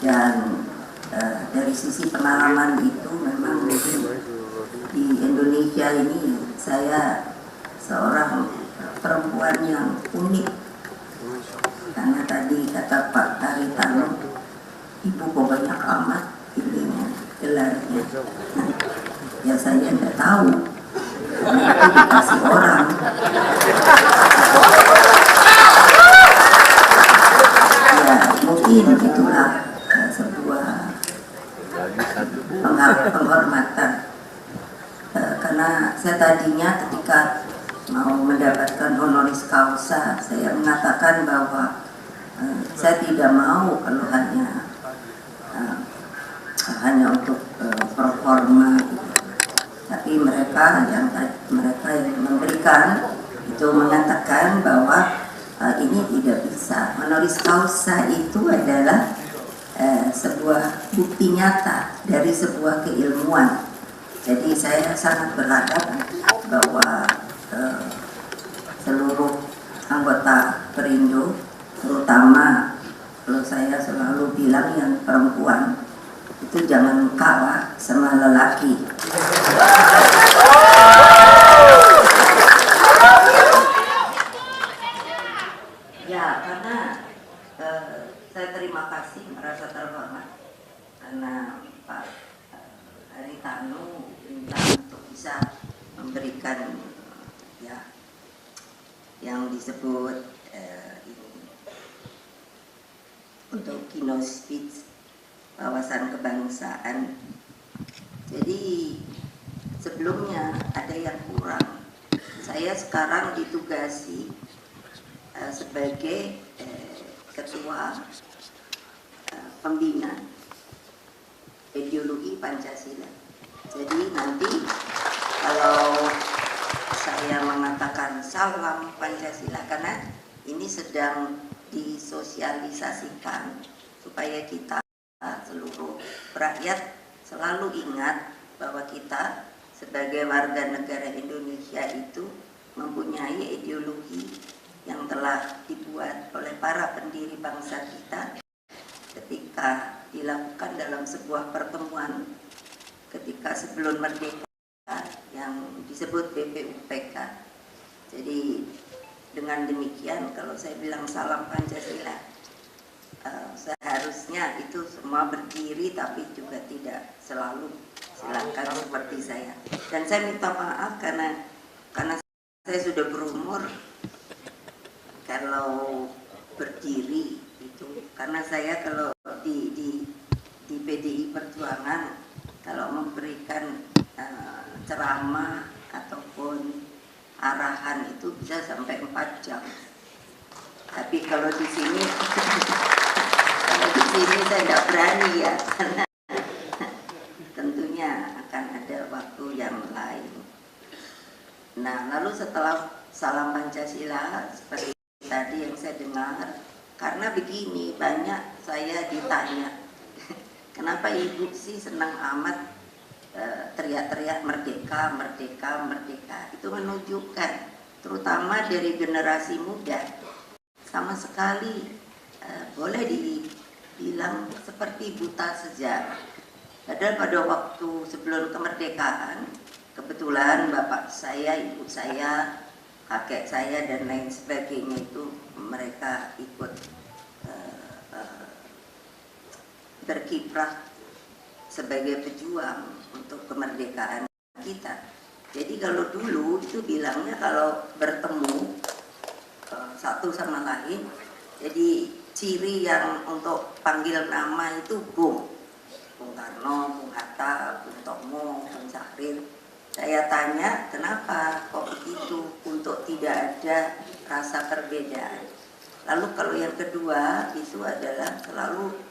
Dan dari sisi pengalaman itu memang di Indonesia ini saya seorang perempuan yang unik, karena tadi kata Pak Haritano, ibu kok banyak amat ininya gelarnya. Ya saya tidak tahu, karena itu dikasih orang. Ya mungkin itulah sebuah penghormatan, karena saya tadinya ketika mau mendapatkan honoris causa, saya mengatakan bahwa saya tidak mau kalau hanya untuk performa, tapi mereka yang memberikan itu mengatakan bahwa ini tidak bisa. Honoris causa itu adalah sebuah bukti nyata dari sebuah keilmuan. Jadi saya sangat berharap bahwa seluruh anggota Perindo, terutama kalau saya selalu bilang yang perempuan itu jangan kalah sama lelaki. Ya, karena saya terima kasih, merasa terhormat karena Pak Haritano minta untuk bisa memberikan ya yang disebut untuk keynote speech wawasan kebangsaan. Jadi sebelumnya ada yang kurang. Saya sekarang ditugasi sebagai ketua pembina ideologi Pancasila. Jadi nanti kalau saya mengatakan salam Pancasila, karena ini sedang disosialisasikan supaya kita seluruh rakyat selalu ingat bahwa kita sebagai warga negara Indonesia itu mempunyai ideologi yang telah dibuat oleh para pendiri bangsa kita ketika dilakukan dalam sebuah pertemuan ketika sebelum merdeka yang disebut BPUPK. Jadi dengan demikian kalau saya bilang salam Pancasila, seharusnya itu semua berdiri, tapi juga tidak selalu silakan seperti saya. Dan saya minta maaf karena saya sudah berumur kalau berdiri itu, karena saya kalau di PDI Perjuangan kalau memberikan ceramah ataupun arahan itu bisa sampai 4 jam. Tapi kalau di sini saya tidak berani ya, karena tentunya akan ada waktu yang lain. Nah, lalu setelah salam Pancasila seperti tadi yang saya dengar, karena begini, banyak saya ditanya, kenapa Ibu sih senang amat teriak-teriak merdeka, merdeka, merdeka. Itu menunjukkan, terutama dari generasi muda, sama sekali boleh dibilang seperti buta sejarah. Padahal pada waktu sebelum kemerdekaan, kebetulan bapak saya, ibu saya, kakek saya dan lain sebagainya itu mereka ikut berkiprah sebagai pejuang untuk kemerdekaan kita. Jadi kalau dulu itu bilangnya kalau bertemu satu sama lain, jadi ciri yang untuk panggil nama itu Bung Karno, Bung Hatta, Bung Tomo, Bung Syahrir. Saya tanya kenapa kok begitu, untuk tidak ada rasa perbedaan. Lalu kalau yang kedua itu adalah selalu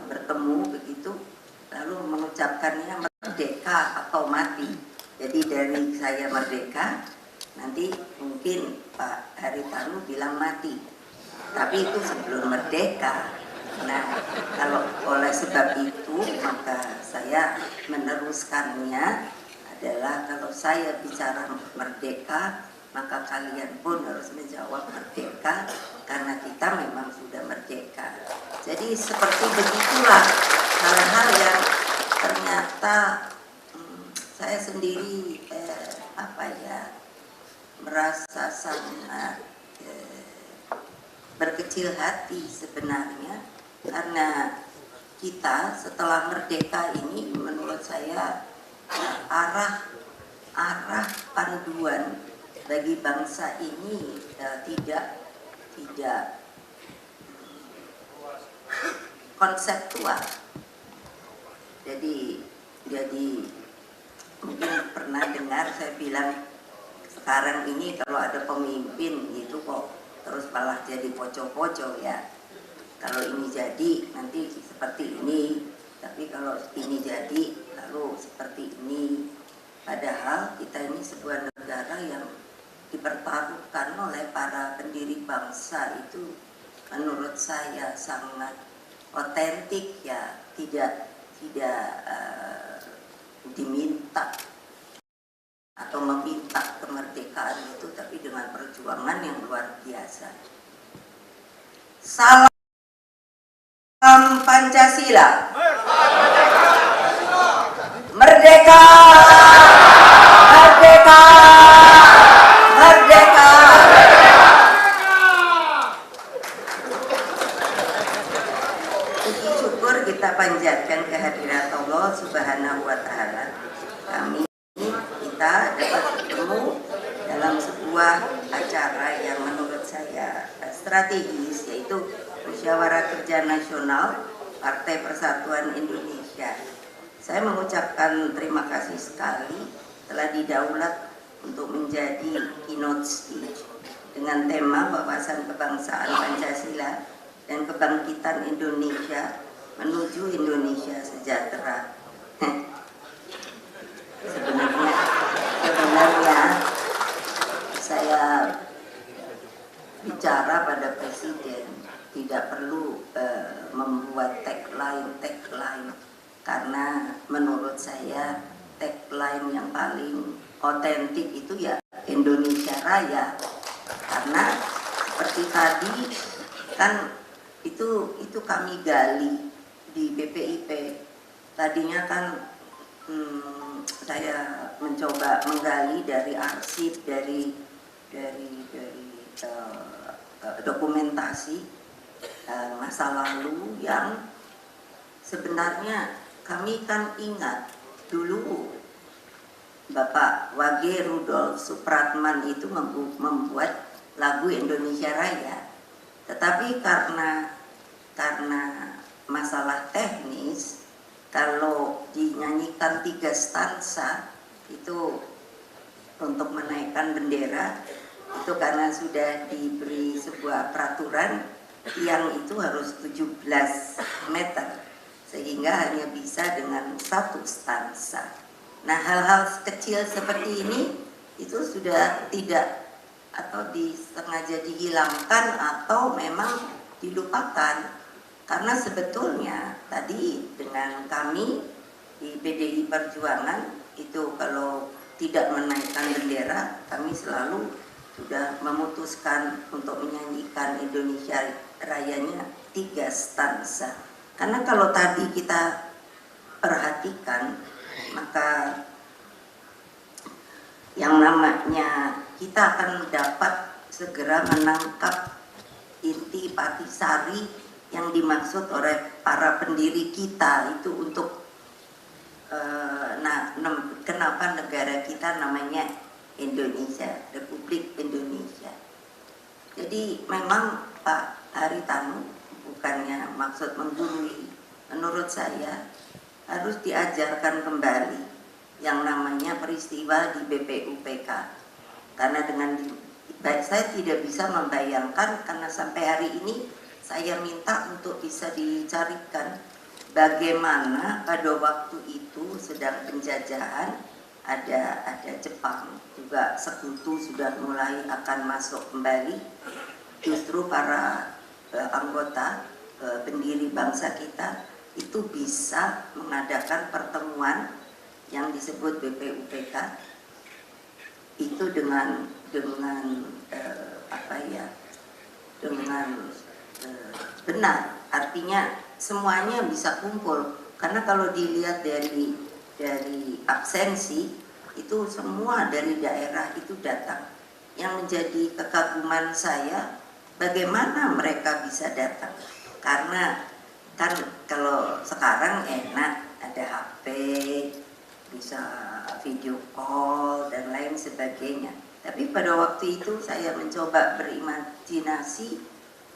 bertemu begitu, lalu mengucapkannya merdeka atau mati. Jadi dari saya merdeka, nanti mungkin Pak Haritano bilang mati, tapi itu sebelum merdeka. Nah, kalau oleh sebab itu maka saya meneruskannya adalah kalau saya bicara merdeka, maka kalian pun harus menjawab merdeka, karena kita memang sudah merdeka. Jadi seperti begitulah hal-hal yang ternyata saya sendiri merasa sangat berkecil hati sebenarnya, karena kita setelah merdeka ini menurut saya arah panduan bagi bangsa ini tidak konseptual. Jadi mungkin pernah dengar saya bilang sekarang ini kalau ada pemimpin itu kok terus malah jadi poco-poco ya. Kalau ini jadi nanti seperti ini, tapi kalau ini jadi lalu seperti ini. Padahal kita ini sebuah negara yang dipertaruhkan oleh para pendiri bangsa itu menurut saya sangat otentik ya, tidak diminta atau meminta kemerdekaan itu, tapi dengan perjuangan yang luar biasa. Salam Pancasila. Merdeka, merdeka, merdeka. Puji syukur kita panjatkan kehadirat Allah Subhanahu wa Ta'ala. Kita dapat bertemu dalam sebuah acara yang menurut saya strategis, yaitu Musyawarah Kerja Nasional Partai Persatuan Indonesia. Saya mengucapkan terima kasih sekali telah didaulat untuk menjadi keynote speech dengan tema wawasan kebangsaan Pancasila dan kebangkitan Indonesia menuju Indonesia sejahtera. Sebenarnya saya bicara pada Presiden tidak perlu membuat tagline, karena menurut saya tagline yang paling otentik itu ya Indonesia Raya. Karena seperti tadi kan itu kami gali di BPIP. Tadinya kan saya mencoba menggali dari arsip, dari dokumentasi masa lalu yang sebenarnya kami kan ingat dulu Bapak Wage Rudolf Supratman itu membuat lagu Indonesia Raya, tetapi karena masalah teknis, kalau dinyanyikan 3 stansa itu untuk menaikkan bendera itu karena sudah diberi sebuah peraturan yang itu harus 17 meter sehingga hanya bisa dengan 1 stansa. Nah, hal-hal kecil seperti ini itu sudah tidak atau disengaja dihilangkan atau memang dilupakan, karena sebetulnya tadi dengan kami di PDI Perjuangan itu kalau tidak menaikkan bendera, kami selalu sudah memutuskan untuk menyanyikan Indonesia Rayanya 3 stansa. Karena kalau tadi kita perhatikan, maka yang namanya kita akan dapat segera menangkap inti patisari yang dimaksud oleh para pendiri kita itu untuk kenapa negara kita namanya Indonesia, Republik Indonesia. Jadi memang Pak Haritanu bukannya maksud menggurui, menurut saya harus diajarkan kembali yang namanya peristiwa di BPUPK, karena dengan saya tidak bisa membayangkan, karena sampai hari ini saya minta untuk bisa dicarikan bagaimana pada waktu itu sedang penjajahan, ada Jepang juga sekutu sudah mulai akan masuk kembali, justru para anggota pendiri bangsa kita itu bisa mengadakan pertemuan yang disebut BPUPK itu dengan benar. artinya semuanya bisa kumpul. Karena kalau dilihat dari absensi itu semua dari daerah itu datang. Yang menjadi kekaguman saya, bagaimana mereka bisa datang? Karena kan kalau sekarang enak, ada HP, bisa video call dan lain sebagainya. Tapi pada waktu itu saya mencoba berimajinasi,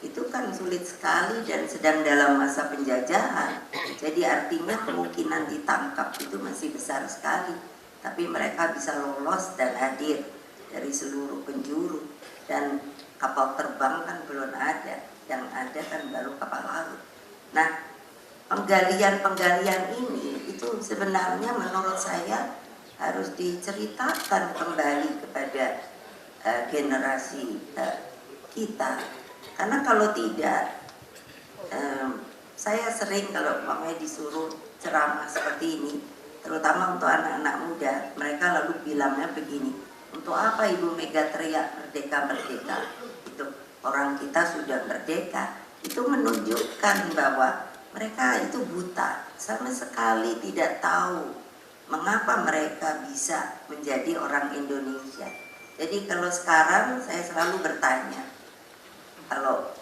itu kan sulit sekali dan sedang dalam masa penjajahan. Jadi artinya kemungkinan ditangkap itu masih besar sekali. Tapi mereka bisa lolos dan hadir dari seluruh penjuru. Dan kapal terbang kan belum ada, yang ada kan baru kapal laut. Nah, penggalian ini itu sebenarnya menurut saya harus diceritakan kembali kepada generasi kita. Karena kalau tidak, saya sering kalau mamanya disuruh ceramah seperti ini, terutama untuk anak-anak muda, mereka lalu bilangnya begini, untuk apa Ibu Mega teriak merdeka merdeka? Itu orang kita sudah merdeka. Itu menunjukkan bahwa mereka itu buta, sama sekali tidak tahu mengapa mereka bisa menjadi orang Indonesia. Jadi kalau sekarang saya selalu bertanya, kalau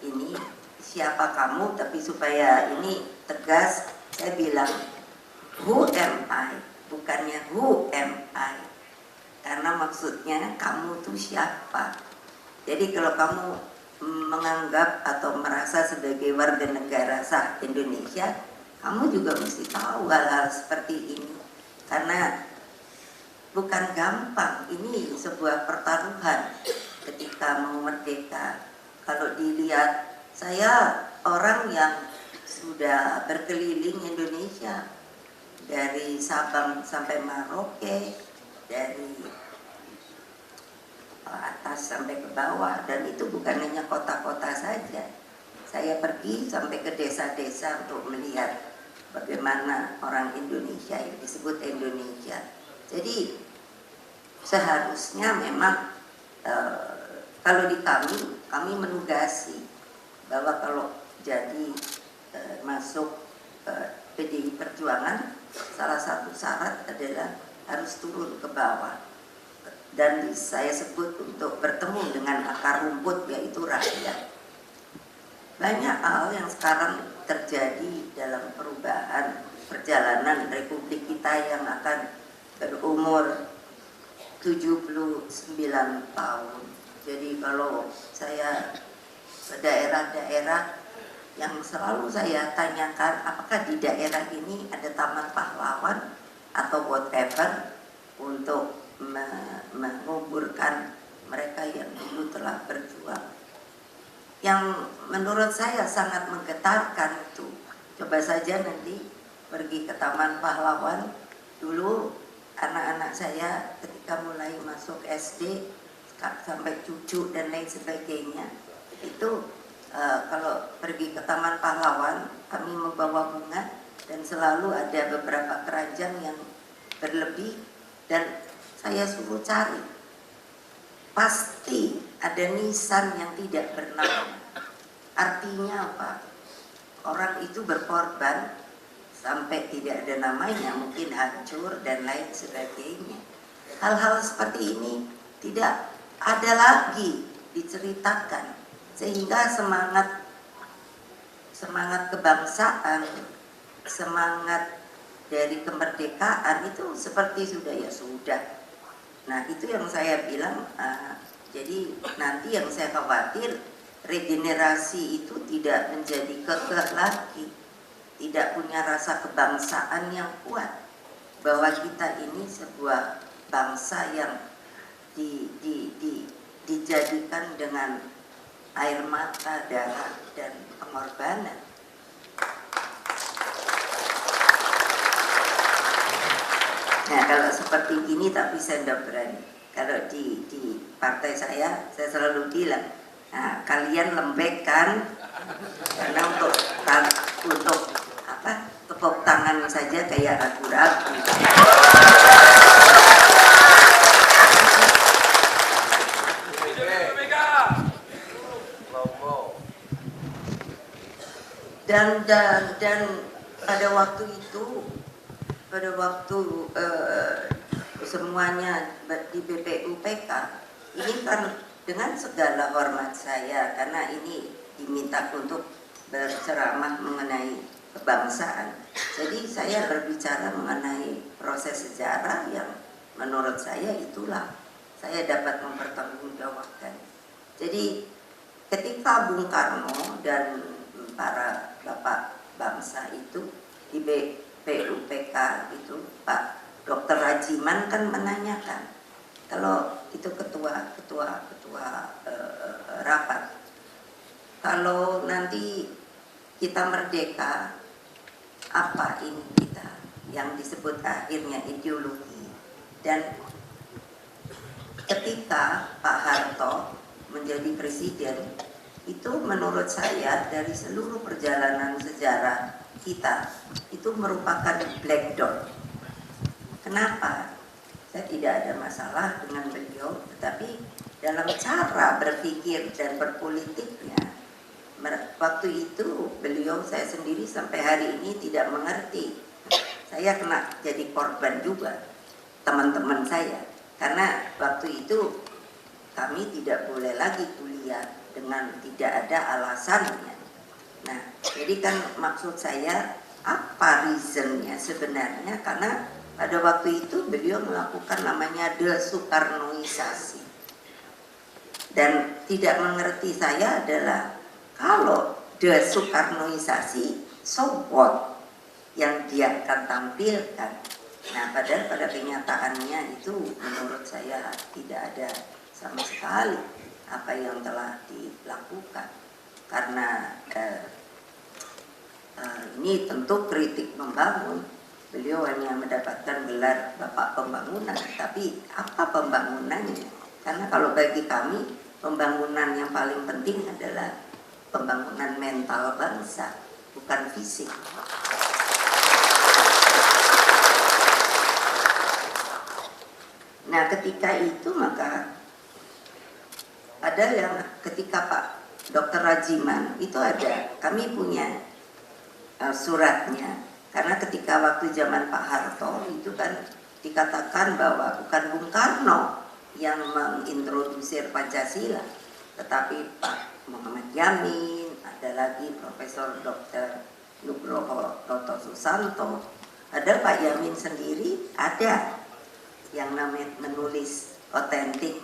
ini siapa kamu, tapi supaya ini tegas, saya bilang who am I, bukannya who am I, karena maksudnya kamu tuh siapa. Jadi kalau kamu menganggap atau merasa sebagai warga negara sah Indonesia, kamu juga mesti tahu hal-hal seperti ini, karena bukan gampang, ini sebuah pertaruhan ketika mau merdeka. Kalau dilihat, saya orang yang sudah berkeliling Indonesia dari Sabang sampai Merauke, dari atas sampai ke bawah, dan itu bukan hanya kota-kota saja. Saya pergi sampai ke desa-desa untuk melihat bagaimana orang Indonesia yang disebut Indonesia. Jadi seharusnya memang kalau di kami menugasi bahwa kalau jadi masuk PDI Perjuangan, salah satu syarat adalah harus turun ke bawah. Dan saya sebut untuk bertemu dengan akar rumput, yaitu rakyat. Banyak hal yang sekarang terjadi dalam perubahan perjalanan Republik kita yang akan berumur 79 tahun. Jadi kalau saya ke daerah-daerah, yang selalu saya tanyakan, apakah di daerah ini ada taman pahlawan atau whatever untuk menguburkan mereka yang dulu telah berjuang. Yang menurut saya sangat menggetarkan itu, coba saja nanti pergi ke Taman Pahlawan. Dulu anak-anak saya ketika mulai masuk SD sampai cucu dan lain sebagainya, itu kalau pergi ke Taman Pahlawan, kami membawa bunga dan selalu ada beberapa keranjang yang berlebih, dan saya suruh cari, pasti ada nisan yang tidak bernama. Artinya apa? Orang itu berkorban sampai tidak ada namanya, mungkin hancur dan lain sebagainya. Hal-hal seperti ini tidak ada lagi diceritakan, sehingga semangat kebangsaan, semangat dari kemerdekaan itu seperti sudah ya sudah. Nah, itu yang saya bilang, jadi nanti yang saya khawatir, regenerasi itu tidak menjadi kekeh lagi, tidak punya rasa kebangsaan yang kuat, bahwa kita ini sebuah bangsa yang dijadikan dengan air mata, darah, dan pengorbanan. Nah, kalau seperti ini tapi saya tidak berani. Kalau di partai saya selalu bilang, nah, kalian lembekkan, karena untuk apa, tepuk tangan saja kayak ragu-ragu. dan pada waktu itu, semuanya di BPUPK ini kan dengan segala hormat saya, karena ini diminta untuk berceramah mengenai kebangsaan. Jadi saya berbicara mengenai proses sejarah yang menurut saya itulah saya dapat mempertanggungjawabkan. Jadi ketika Bung Karno dan para bapak bangsa itu di BPUPK itu, Pak Dr. Rajiman kan menanyakan, kalau itu ketua rapat, kalau nanti kita merdeka, apa ini kita yang disebut akhirnya ideologi. Dan ketika Pak Harto menjadi presiden, itu menurut saya dari seluruh perjalanan sejarah kita itu merupakan black dot. Kenapa? Saya tidak ada masalah dengan beliau, tetapi dalam cara berpikir dan berpolitiknya, waktu itu beliau, saya sendiri sampai hari ini tidak mengerti. Saya kena jadi korban juga, teman-teman saya, karena waktu itu kami tidak boleh lagi kuliah dengan tidak ada alasannya. Nah, jadi kan maksud saya apa reasonnya sebenarnya, karena pada waktu itu beliau melakukan namanya desoekarnoisasi. Dan tidak mengerti saya adalah kalau desoekarnoisasi, so what yang dia akan tampilkan. Nah, padahal pada kenyataannya itu menurut saya tidak ada sama sekali apa yang telah dilakukan. Karena ini tentu kritik membangun. Beliau hanya mendapatkan gelar Bapak Pembangunan, tapi apa pembangunannya? Karena kalau bagi kami, pembangunan yang paling penting adalah pembangunan mental bangsa, bukan fisik. Nah, ketika itu maka ada yang ketika Pak Dr. Rajiman itu ada, kami punya suratnya, karena ketika waktu zaman Pak Harto itu kan dikatakan bahwa bukan Bung Karno yang mengintrodusir Pancasila, tetapi Pak Muhammad Yamin, ada lagi Profesor Dr. Nugroho Toto Susanto, ada Pak Yamin sendiri, ada yang namanya menulis otentik,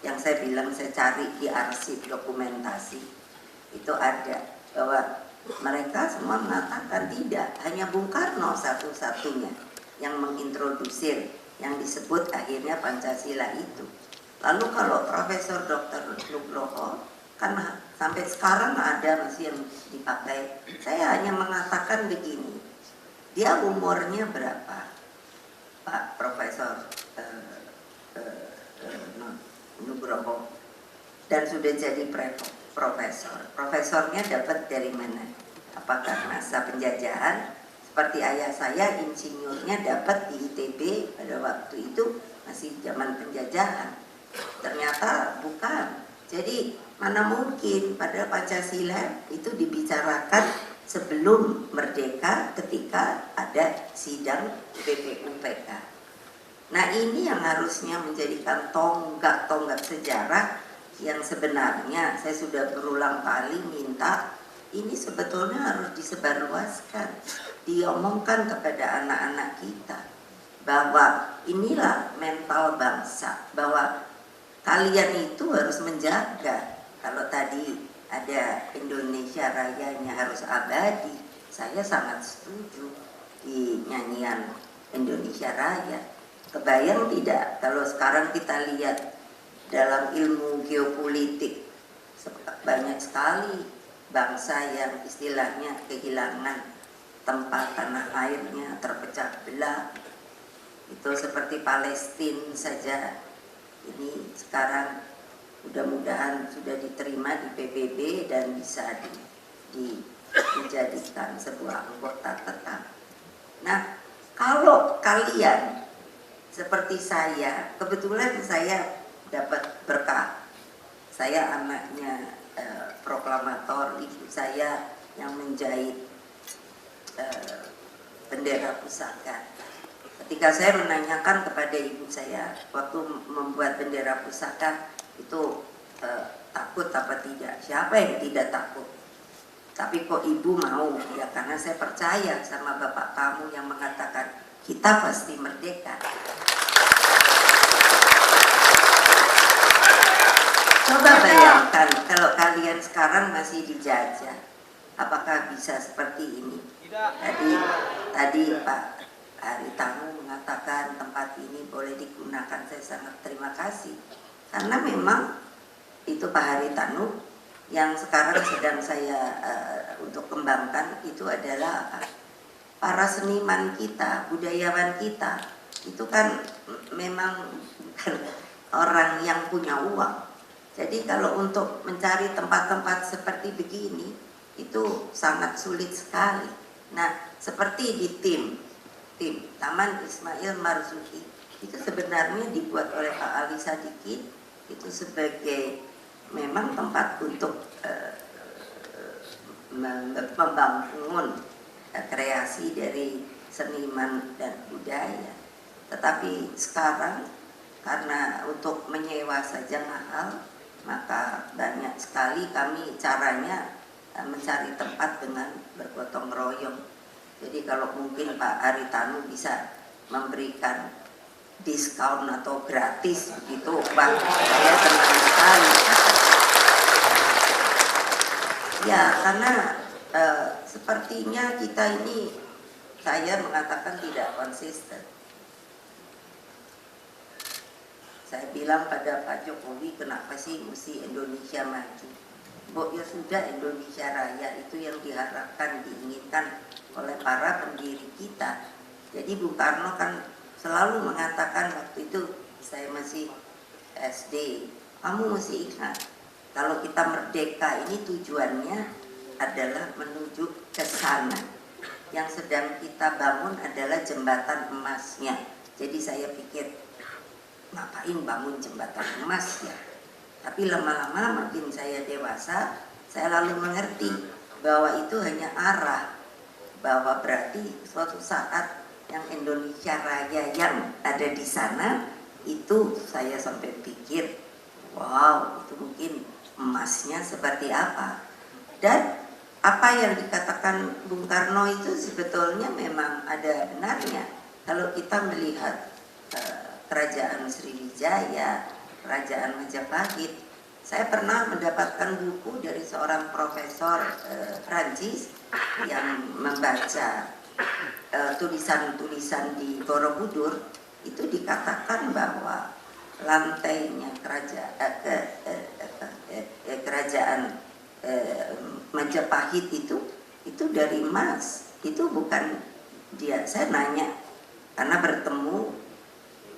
yang saya bilang saya cari di arsip dokumentasi, itu ada bahwa mereka semua mengatakan tidak, hanya Bung Karno satu-satunya yang mengintrodusir yang disebut akhirnya Pancasila itu. Lalu kalau Profesor Dr. Nugroho, karena sampai sekarang ada masih yang dipakai, saya hanya mengatakan begini, dia umurnya berapa Pak Profesor Nugroho, dan sudah jadi profesor. Profesornya dapat dari mana? Apakah masa penjajahan? Seperti ayah saya, insinyurnya dapat di ITB pada waktu itu masih zaman penjajahan. Ternyata bukan. Jadi mana mungkin, pada Pancasila itu dibicarakan sebelum merdeka ketika ada sidang BPUPK. Nah, ini yang harusnya menjadikan tonggak-tonggak sejarah yang sebenarnya saya sudah berulang kali minta ini sebetulnya harus disebarluaskan, diomongkan kepada anak-anak kita bahwa inilah mental bangsa, bahwa kalian itu harus menjaga. Kalau tadi ada Indonesia Rayanya harus abadi, saya sangat setuju di nyanyian Indonesia Raya. Kebayang tidak kalau sekarang kita lihat dalam ilmu geopolitik, banyak sekali bangsa yang istilahnya kehilangan tempat tanah airnya, terpecah belah. Itu seperti Palestina saja, ini sekarang mudah-mudahan sudah diterima di PBB dan bisa dijadikan sebuah anggota tetap. Nah, kalau kalian seperti saya, kebetulan saya dapat berkah. Saya anaknya proklamator, ibu saya yang menjahit bendera pusaka. Ketika saya menanyakan kepada ibu saya waktu membuat bendera pusaka itu takut apa tidak? Siapa yang tidak takut? Tapi kok ibu mau? Ya karena saya percaya sama bapak kamu yang mengatakan kita pasti merdeka. Coba bayangkan kalau kalian sekarang masih dijajah, apakah bisa seperti ini? Tadi Pak Haritanu mengatakan tempat ini boleh digunakan, saya sangat terima kasih. Karena memang itu Pak Haritanu yang sekarang sedang saya untuk kembangkan itu adalah para seniman kita, budayawan kita. Itu kan memang bukan orang yang punya uang. Jadi kalau untuk mencari tempat-tempat seperti begini itu sangat sulit sekali. Nah, seperti di tim Taman Ismail Marzuki itu sebenarnya dibuat oleh Pak Ali Sadikin itu sebagai memang tempat untuk membangun kreasi dari seniman dan budaya. Tetapi sekarang karena untuk menyewa saja mahal, maka banyak sekali kami caranya mencari tempat dengan bergotong royong. Jadi kalau mungkin Pak Haritanu bisa memberikan diskon atau gratis begitu, Pak, saya senang sekali. Ya karena sepertinya kita ini, saya mengatakan tidak konsisten. Saya bilang pada Pak Jokowi, kenapa sih mesti Indonesia maju? Ya sudah, Indonesia Raya itu yang diharapkan, diinginkan oleh para pendiri kita. Jadi Bung Karno kan selalu mengatakan waktu itu saya masih SD, kamu mesti ingat kalau kita merdeka ini tujuannya adalah menuju ke sana. Yang sedang kita bangun adalah jembatan emasnya. Jadi saya pikir, ngapain bangun jembatan emas ya? Tapi lama-lama makin saya dewasa, saya lalu mengerti bahwa itu hanya arah, bahwa berarti suatu saat yang Indonesia Raya yang ada di sana itu saya sampai pikir, wow, itu mungkin emasnya seperti apa. Dan apa yang dikatakan Bung Karno itu sebetulnya memang ada benarnya. Kalau kita melihat Kerajaan Sriwijaya, Kerajaan Majapahit, saya pernah mendapatkan buku dari seorang profesor Prancis yang membaca tulisan-tulisan di Borobudur. Itu dikatakan bahwa lantainya kerajaan Majapahit itu dari emas. Itu bukan dia. Saya nanya karena bertemu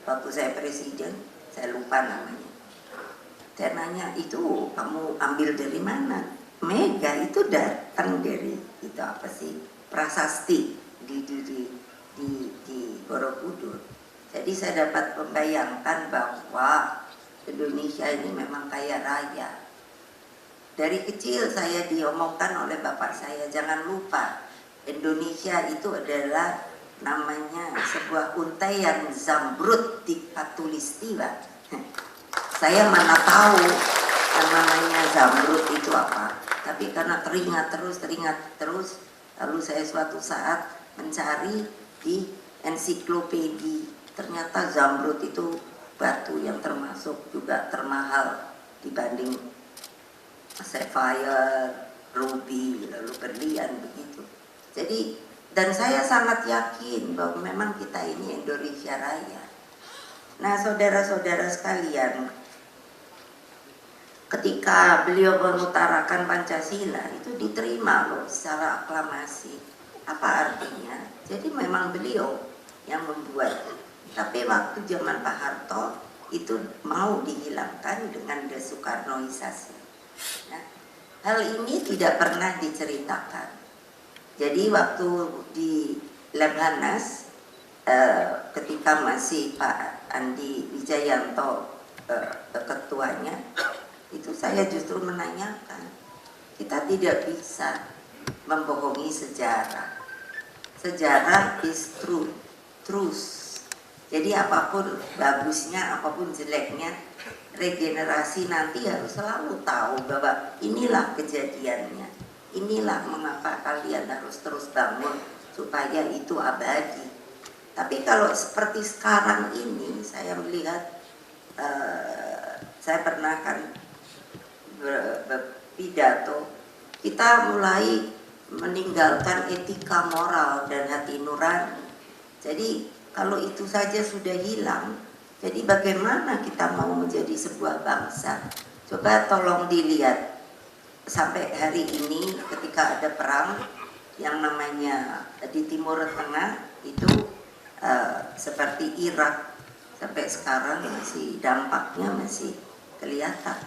waktu saya presiden, saya lupa namanya. Saya nanya, itu kamu ambil dari mana? Mega itu datang dari itu apa sih? Prasasti di Borobudur. Jadi saya dapat membayangkan bahwa Indonesia ini memang kaya raya. Dari kecil saya diomongkan oleh bapak saya, jangan lupa Indonesia itu adalah namanya sebuah untaian zamrud di Katulistiwa. Saya mana tahu yang namanya zamrud itu apa. Tapi karena teringat terus, lalu saya suatu saat mencari di ensiklopedi. Ternyata zamrud itu batu yang termasuk juga termahal dibanding sapphire, ruby, lalu berlian begitu. Jadi dan saya sangat yakin bahwa memang kita ini Indonesia Raya. Nah, saudara-saudara sekalian, ketika beliau mengutarakan Pancasila itu diterima loh secara aklamasi. Apa artinya? Jadi memang beliau yang membuat. Tapi waktu zaman Pak Harto itu mau dihilangkan dengan desoekarnoisasi. Nah, hal ini tidak pernah diceritakan. Jadi waktu di Lemhanas ketika masih Pak Andi Wijayanto ketuanya, itu saya justru menanyakan, kita tidak bisa membohongi sejarah. Sejarah is truth. Jadi apapun bagusnya, apapun jeleknya, regenerasi nanti harus selalu tahu bahwa inilah kejadiannya, inilah mengapa kalian harus terus bangun supaya itu abadi. Tapi kalau seperti sekarang ini, saya melihat, saya pernah kan berpidato, kita mulai meninggalkan etika moral dan hati nurani. Jadi kalau itu saja sudah hilang, jadi bagaimana kita mau menjadi sebuah bangsa? Coba tolong dilihat, sampai hari ini ketika ada perang yang namanya di Timur Tengah itu seperti Irak, sampai sekarang masih dampaknya masih kelihatan,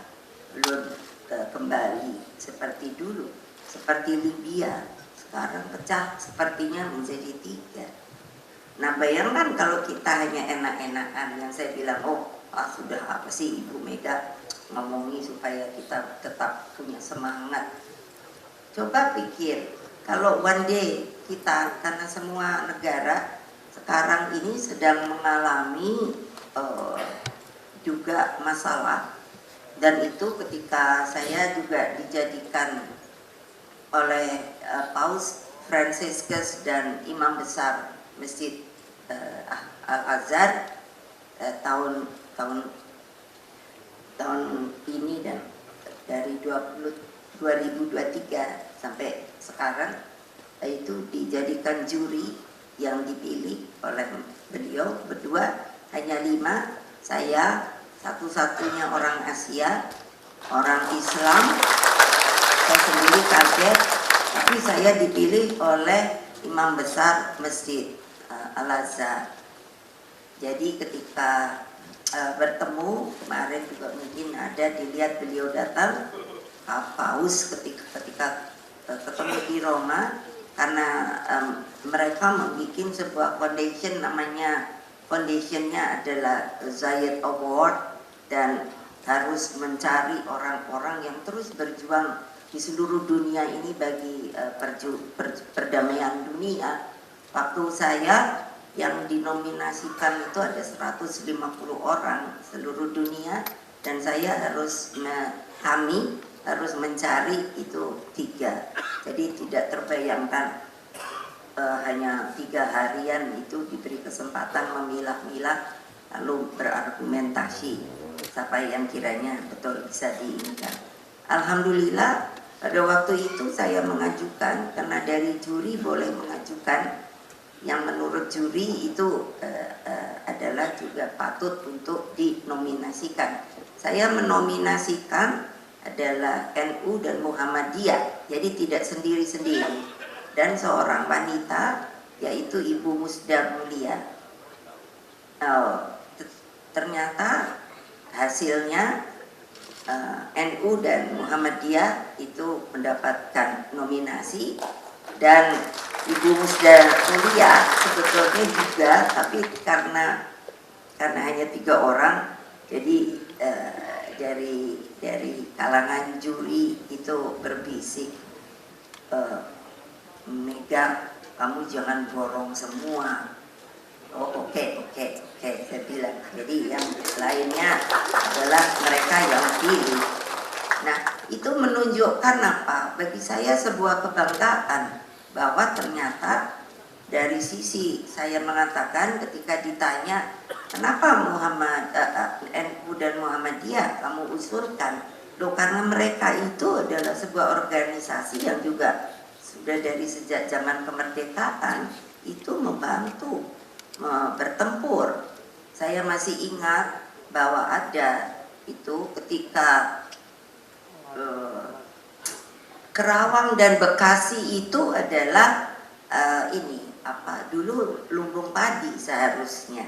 belum kembali seperti dulu. Seperti Libya, sekarang pecah sepertinya menjadi 3. Nah bayangkan kalau kita hanya enak-enakan, yang saya bilang, sudah apa sih Ibu Mega ngomongi supaya kita tetap punya semangat. Coba pikir, kalau one day kita, karena semua negara sekarang ini sedang mengalami juga masalah, dan itu ketika saya juga dijadikan oleh Paus Fransiskus dan Imam Besar Masjid Al-Azhar tahun ini, dan dari 2023 sampai sekarang itu dijadikan juri yang dipilih oleh beliau berdua, hanya 5, saya satu-satunya orang Asia, orang Islam. Saya sendiri kaget, tapi saya dipilih oleh Imam Besar Masjid Al-Azhar. Jadi ketika bertemu kemarin juga mungkin ada dilihat, beliau datang Paus ketika ketemu di Roma, karena mereka membuat sebuah foundation, namanya foundationnya adalah Zayed Award, dan harus mencari orang-orang yang terus berjuang di seluruh dunia ini bagi perdamaian dunia. Waktu saya yang dinominasikan itu ada 150 orang seluruh dunia, dan saya kami harus mencari itu 3. Jadi tidak terbayangkan hanya 3 harian itu diberi kesempatan memilah-milah lalu berargumentasi siapa yang kiranya betul bisa diinginkan. Alhamdulillah pada waktu itu saya mengajukan, karena dari juri boleh mengajukan yang menurut juri itu adalah juga patut untuk dinominasikan. Saya menominasikan adalah NU dan Muhammadiyah, jadi tidak sendiri-sendiri, dan seorang wanita yaitu Ibu Musda Mulia. Ternyata hasilnya NU dan Muhammadiyah itu mendapatkan nominasi, dan Ibu Musda Mulia sebetulnya juga, tapi karena hanya 3 orang, jadi dari kalangan juri itu berbisik, Mega, kamu jangan borong semua. Oke, saya bilang. Jadi yang lainnya adalah mereka yang pilih. Nah, itu menunjukkan apa? Bagi saya sebuah kebanggaan bahwa ternyata dari sisi saya mengatakan ketika ditanya kenapa NU dan Muhammadiyah kamu usulkan, loh karena mereka itu adalah sebuah organisasi yang juga sudah dari sejak zaman kemerdekaan itu membantu bertempur. Saya masih ingat bahwa ada itu ketika Kerawang dan Bekasi itu adalah dulu lumbung padi seharusnya.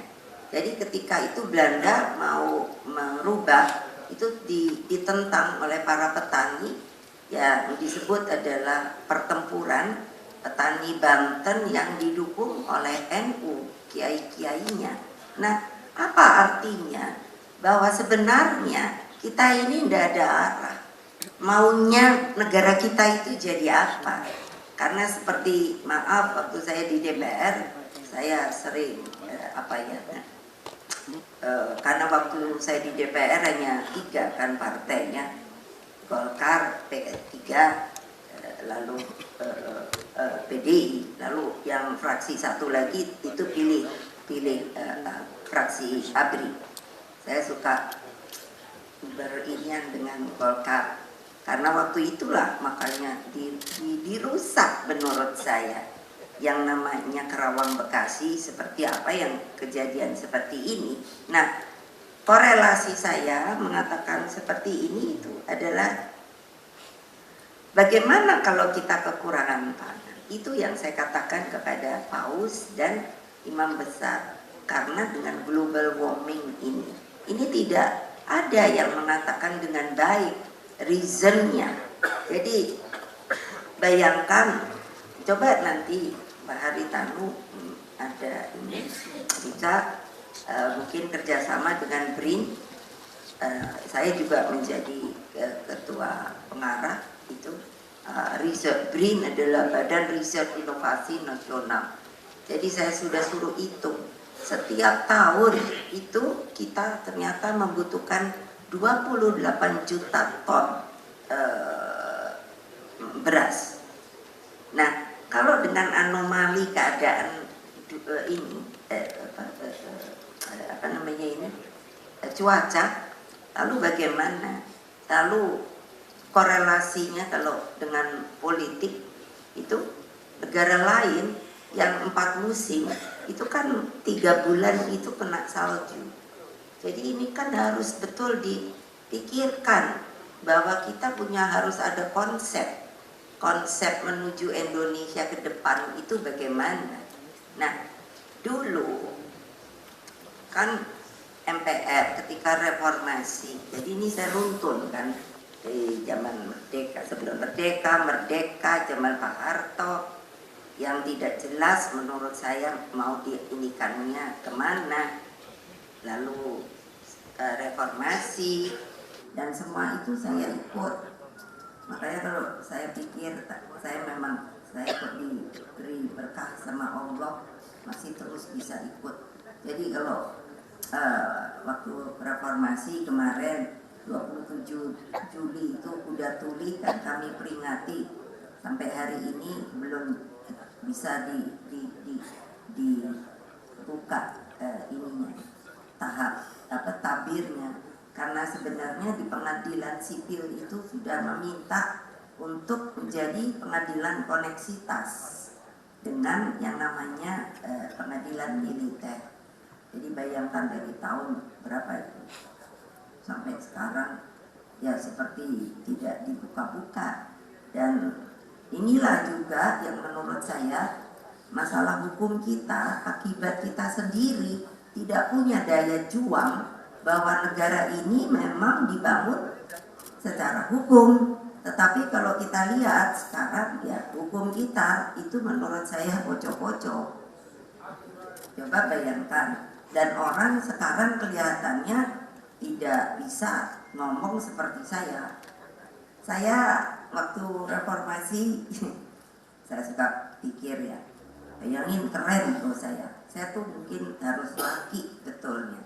Jadi ketika itu Belanda mau merubah, itu ditentang oleh para petani, yang disebut adalah pertempuran petani Banten yang didukung oleh NU, kiai-kiainya. Nah, apa artinya? Bahwa sebenarnya kita ini tidak ada arah. Maunya negara kita itu jadi apa? Karena seperti maaf waktu saya di DPR saya sering karena waktu saya di DPR hanya 3 kan partainya, Golkar, P3, lalu PDI, lalu yang fraksi satu lagi itu pilih fraksi ABRI. Saya suka beririan dengan Golkar karena waktu itulah makanya dirusak menurut saya yang namanya Kerawang Bekasi, seperti apa yang kejadian seperti ini. Nah, korelasi saya mengatakan seperti ini itu adalah bagaimana kalau kita kekurangan pangan. Itu yang saya katakan kepada Paus dan Imam Besar, karena dengan global warming ini tidak ada yang mengatakan dengan baik reasonnya. Jadi bayangkan, coba nanti Mbak Haritanu ada ini bisa mungkin kerjasama dengan BRIN. Saya juga menjadi ketua pengarah itu. Riset BRIN adalah Badan Riset Inovasi Nasional. Jadi saya sudah suruh hitung setiap tahun itu kita ternyata membutuhkan 28 juta ton beras. Nah, kalau dengan anomali keadaan ini cuaca, lalu bagaimana? Lalu korelasinya kalau dengan politik itu negara lain yang 4 musim itu kan 3 bulan itu kena salju. Jadi ini kan harus betul dipikirkan bahwa kita harus ada konsep menuju Indonesia ke depan itu bagaimana. Nah, dulu kan MPR ketika reformasi, jadi ini saya runtun kan di zaman merdeka, sebelum merdeka zaman Pak Harto, yang tidak jelas menurut saya mau diinikannya kemana, lalu reformasi dan semua itu saya ikut. Makanya kalau saya pikir saya diberi berkah sama Allah masih terus bisa ikut. Jadi kalau waktu reformasi kemarin 27 Juli itu udah tuli dan kami peringati sampai hari ini belum bisa dibuka ininya tabirnya, karena sebenarnya di pengadilan sipil itu sudah meminta untuk menjadi pengadilan koneksitas dengan yang namanya pengadilan militer. Jadi bayangkan dari tahun berapa itu sampai sekarang ya seperti tidak dibuka-buka. Dan inilah juga yang menurut saya masalah hukum kita, akibat kita sendiri tidak punya daya juang bahwa negara ini memang dibangun secara hukum. Tetapi kalau kita lihat sekarang ya hukum kita itu menurut saya pocong-pocong. Coba bayangkan, dan orang sekarang kelihatannya tidak bisa ngomong seperti saya. Saya waktu reformasi saya suka pikir ya, bayangin keren tuh saya tuh mungkin harus laki betulnya.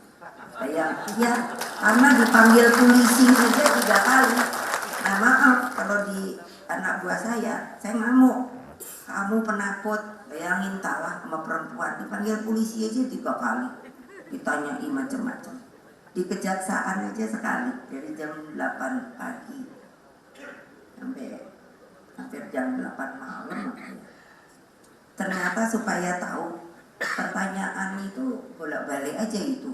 Ya, karena dipanggil polisi aja 3 kali. Nah maaf kalau di anak buah saya ngamuk. Kamu penakut, bayangin kalah sama perempuan, dipanggil polisi aja 3 kali, ditanyai macam-macam. Di kejaksaan aja sekali, dari jam 8 pagi sampai hampir jam 8 malam. Ternyata supaya tahu, pertanyaan itu bolak-balik aja itu.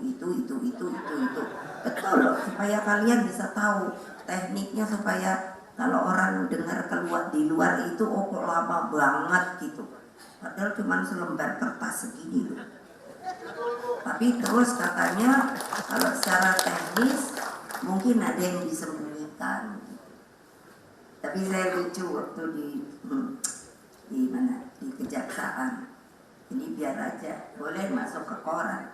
Betul loh, supaya kalian bisa tahu tekniknya, supaya kalau orang dengar keluar di luar itu kok lama banget gitu. Padahal cuma selembar kertas segini loh. Tapi terus katanya kalau secara teknis mungkin ada yang disembunyikan. Tapi saya lucu waktu di kejaksaan. Ini biar aja, boleh masuk ke koran.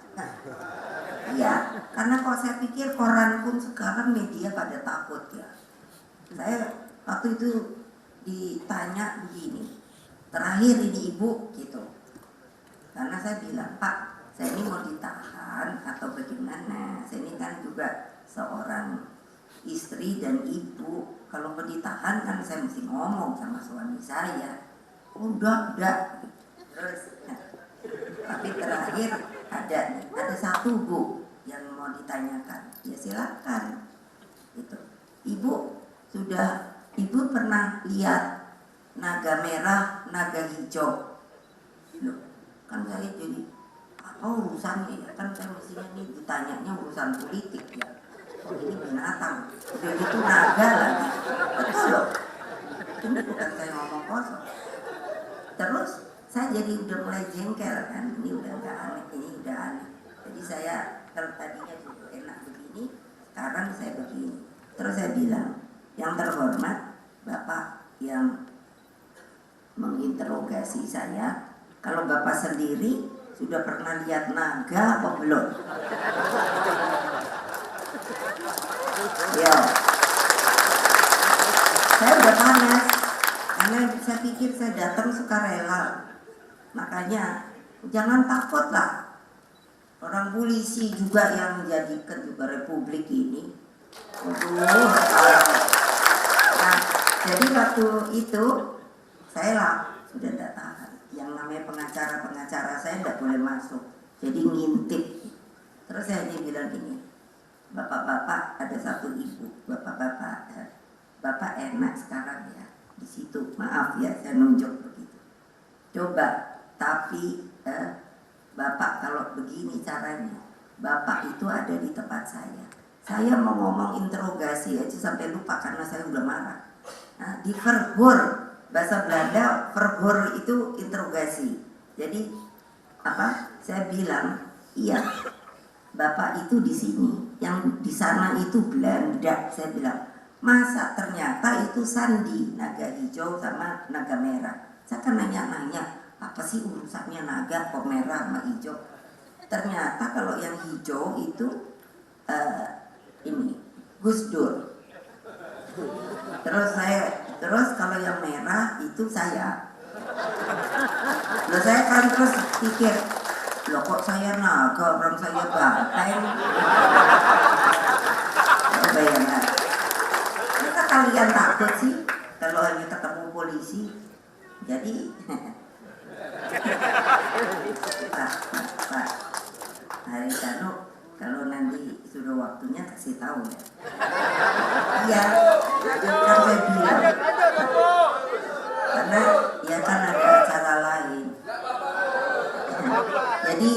Iya, karena kalau saya pikir koran pun sekarang media pada takut ya. Saya waktu itu ditanya begini, terakhir ini ibu gitu. Karena saya bilang, Pak, saya ini mau ditahan atau bagaimana? Saya ini kan juga seorang istri dan ibu. Kalau mau ditahan kan saya mesti ngomong sama suami saya. Udah. Terus, tapi terakhir ada satu Bu yang mau ditanyakan. Ya silakan. Gitu. Ibu pernah lihat naga merah, naga hijau? Loh, kan saya jadi apa urusannya ya? Kan saya mestinya ini ditanyanya urusan politik ya. Oh, ini binatang, udah gitu naga lagi. Betul loh. Ini bukan saya ngomong kosong. Terus saya jadi udah mulai jengkel kan, ini udah nggak aneh, ini udah aneh. Jadi saya kalau tadinya dulu enak begini, sekarang saya begini. Terus saya bilang, yang terhormat Bapak yang menginterogasi saya, kalau Bapak sendiri sudah pernah lihat naga apa belum? Ya, saya udah panas karena saya pikir saya datang sukarela. Makanya jangan takut lah. Orang polisi juga yang menjadikan juga republik ini. Nah, jadi waktu itu saya lah sudah tidak tahan. Yang namanya pengacara saya tidak boleh masuk. Jadi ngintip. Terus saya bilang gini, Bapak-bapak, ada satu ibu, Bapak-bapak, Bapak enak sekarang ya di situ. Maaf ya saya nunjuk begitu. Coba, tapi Bapak kalau begini caranya, Bapak itu ada di tempat saya. Saya mau ngomong interogasi aja sampai lupa karena saya udah marah. Nah, di verbur, bahasa Belanda verbur itu interogasi. Jadi apa? Saya bilang, iya, Bapak itu di sini, yang di sana itu Belanda. Saya bilang, masa ternyata itu sandi, naga hijau sama naga merah. Saya kan nanya-nanya, apa sih urusannya naga kok merah sama hijau? Ternyata kalau yang hijau itu ini Gus Dur. Terus kalau yang merah itu saya. Loh saya kan terus pikir, loh kok saya naga, orang saya banteng. Bayangkan. Masa kalian takut sih kalau hanya ketemu polisi? Jadi Pak Haritano, kalau nanti sudah waktunya kasih tahu ya. Iya, kan saya bilang. Karena ya kan ada acara lain. Jadi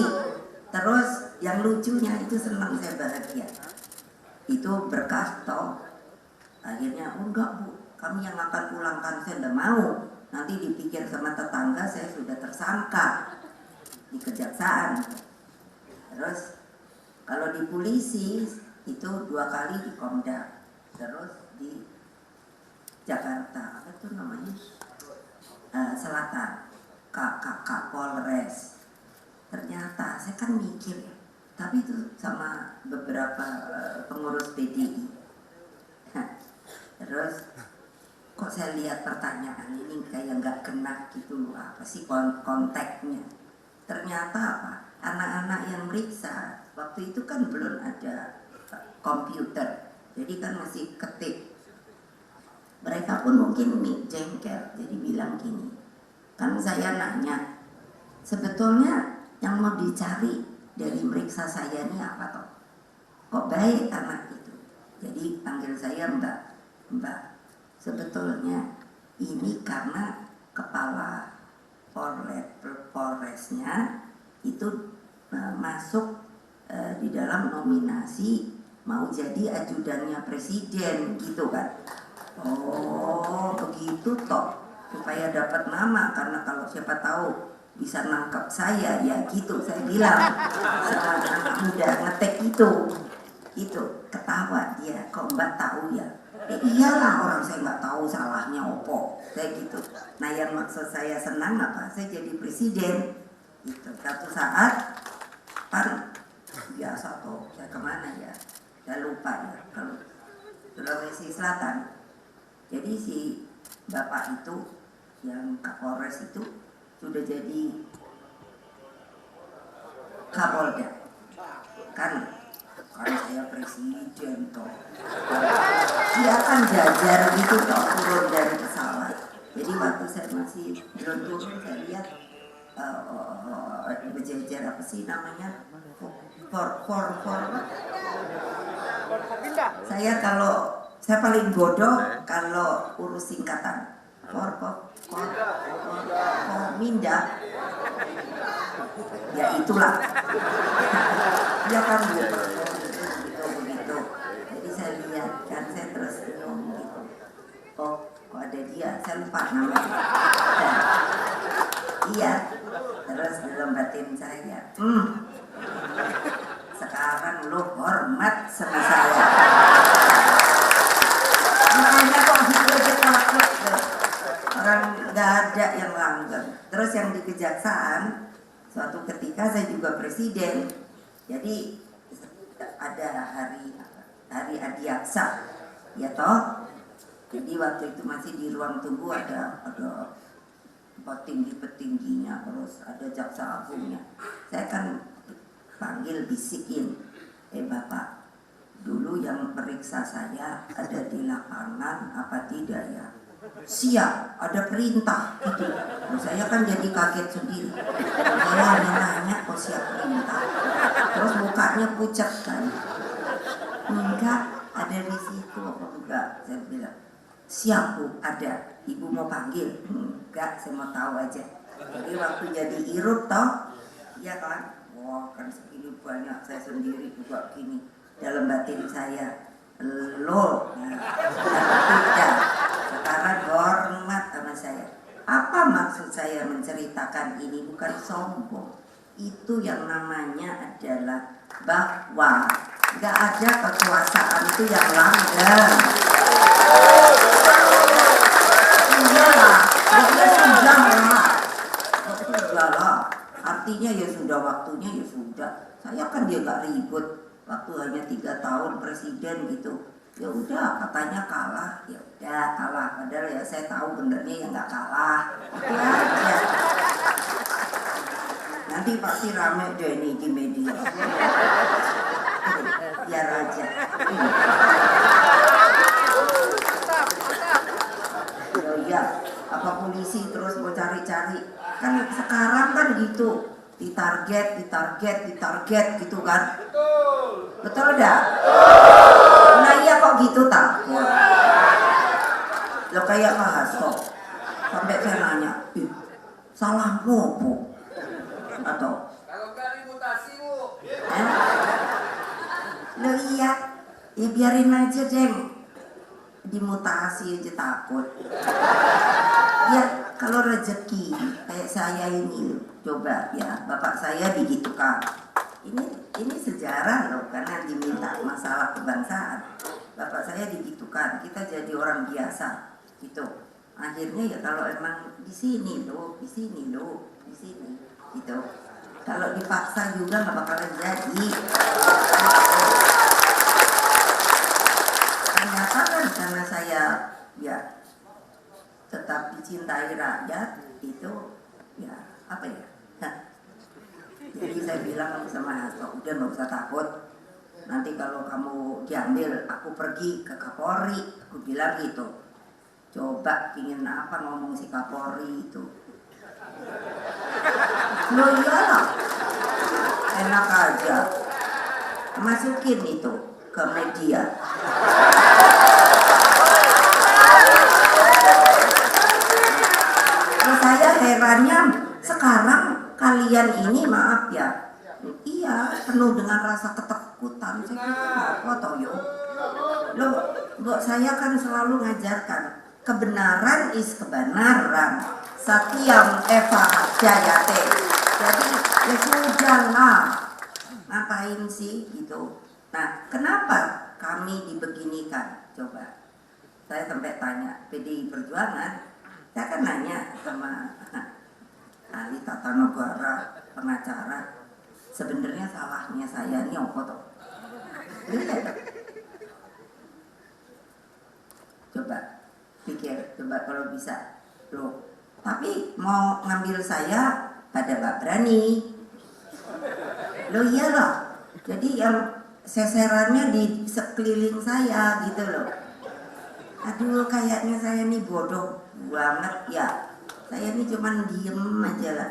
terus yang lucunya itu senang saya bahagia. Itu berkah toh. Akhirnya enggak Bu, kami yang akan pulangkan saya tidak mau. Nanti dipikir sama tetangga saya sudah tersangka di kejaksaan. Terus kalau di polisi itu 2 kali di Komda, terus di Jakarta apa itu namanya Selatan, Polres. Ternyata saya kan mikir ya, tapi itu sama beberapa pengurus PDI. Terus kok saya lihat pertanyaan ini kayak nggak kena gitu, apa sih konteksnya? Ternyata apa? Anak-anak yang meriksa waktu itu kan belum ada komputer, jadi kan masih ketik. Mereka pun mungkin jengkel, jadi bilang gini, kan saya nanya, sebetulnya yang mau dicari dari meriksa saya ini apa toh? Kok baik anak itu? Jadi panggil saya Mbak. Sebetulnya ini karena kepala Polresnya itu masuk di dalam nominasi mau jadi ajudannya presiden gitu kan. Oh begitu toh, supaya dapat nama, karena kalau siapa tahu bisa nangkap saya ya gitu saya bilang sama anak muda ngetek itu ketawa dia, kok Mbak tahu ya? Iyalah, orang saya nggak tahu salahnya opo kayak gitu. Nah yang maksud saya senang apa? Saya jadi presiden gitu. Satu saat kan biasa toh, saya kemana ya? Saya lupa ya, kalau Sulawesi Selatan. Jadi si bapak itu yang Kapolres itu sudah jadi Kapolda. Kan saya presiden toh. Dia kan jajar gitu toh, turun dari pesawat. Jadi waktu saya masih belum turun, saya lihat berjajar apa sih namanya, saya kalau saya paling bodoh kalau urus singkatan minda, ya itulah dia kan begitu. Jadi saya lihat kan, saya terus bingung gitu, oh kok ada dia, saya lupa namanya. Iya, terus dalam batin saya, sekarang lo hormat sama saya. Makanya kok gitu aja takut tuh. Orang nggak ada yang langgeng. Terus yang di kejaksaan, suatu ketika saya juga presiden, jadi ada hari adiaksa, ya toh. Jadi waktu itu masih di ruang tunggu ada petingginya, terus ada jaksa agungnya. Saya kan panggil, bisikin, Bapak, dulu yang periksa saya ada di lapangan apa tidak ya? Siap, ada perintah gitu. Saya kan jadi kaget sendiri. Saya hanya nanya, kok siap perintah? Terus mukanya pucat kan? Enggak, ada di situ apa enggak? Saya bilang, siap Bu, ada. Ibu mau panggil? Enggak, saya mau tahu aja. Jadi waktu jadi irut toh, ya kan? Wah, kan segini banyak, saya sendiri juga gini. Dalam batin saya, lo, tidak. Sekarang hormat sama saya. Apa maksud saya menceritakan ini? Bukan sombong. Itu yang namanya adalah bahwa gak ada kekuasaan itu yang langgeng. Iyalah, sudah lah. Artinya ya sudah, waktunya ya sudah. Saya kan dia gak ribut. Waktu hanya 3 tahun presiden gitu. Ya udah, katanya kalah, ya udah kalah. Padahal ya saya tahu benernya ya nggak kalah. Itu aja. Nanti pasti rame deh nih di media. Biar aja. Oh iya, apa polisi terus mau cari-cari? Kan sekarang kan gitu. Ditarget gitu kan. Betul enggak? Nah iya kok gitu tak? Lo kayak Pak Hasto. Sampai saya nanya, salahmu Bu? Atau? Kalau kali mutasi Bu. Lo iya, ya biarin aja deh. Dimutasi aja takut. Ya kalau rezeki kayak saya ini, coba ya bapak saya digitukan. Ini sejarah loh, karena diminta masalah kebangsaan. Bapak saya digitukan, kita jadi orang biasa gitu. Akhirnya ya kalau emang di sini gitu. Kalau dipaksa juga nggak bakalan jadi. Ternyata kan karena saya ya tetap dicintai rakyat, itu ya apa ya? Jadi saya bilang sama Hasto, udah nggak usah takut. Nanti kalau kamu diambil, aku pergi ke Kapolri. Aku bilang gitu. Coba ingin apa ngomong si Kapolri itu? Loh iyalah, enak aja. Masukin itu ke media. Nah, saya herannya sekarang kalian ini, maaf ya, iya penuh dengan rasa ketakutan. Saya apa toh yo? Loh, saya kan selalu ngajarkan kebenaran is kebenaran. Satyam Eva Jayate. Jadi ya sudahlah, ngapain sih gitu. Nah, kenapa kami dibeginikan? Coba, saya sampai tanya PDI Perjuangan. Saya kan nanya sama ahli tata negara, pengacara, sebenarnya salahnya saya ini apa toh? Coba pikir, coba kalau bisa, loh Tapi mau ngambil saya pada gak berani. Loh iyalah, jadi yang seserannya di sekeliling saya gitu loh. Aduh, kayaknya saya nih bodoh banget ya. Saya nih cuman diem aja lah.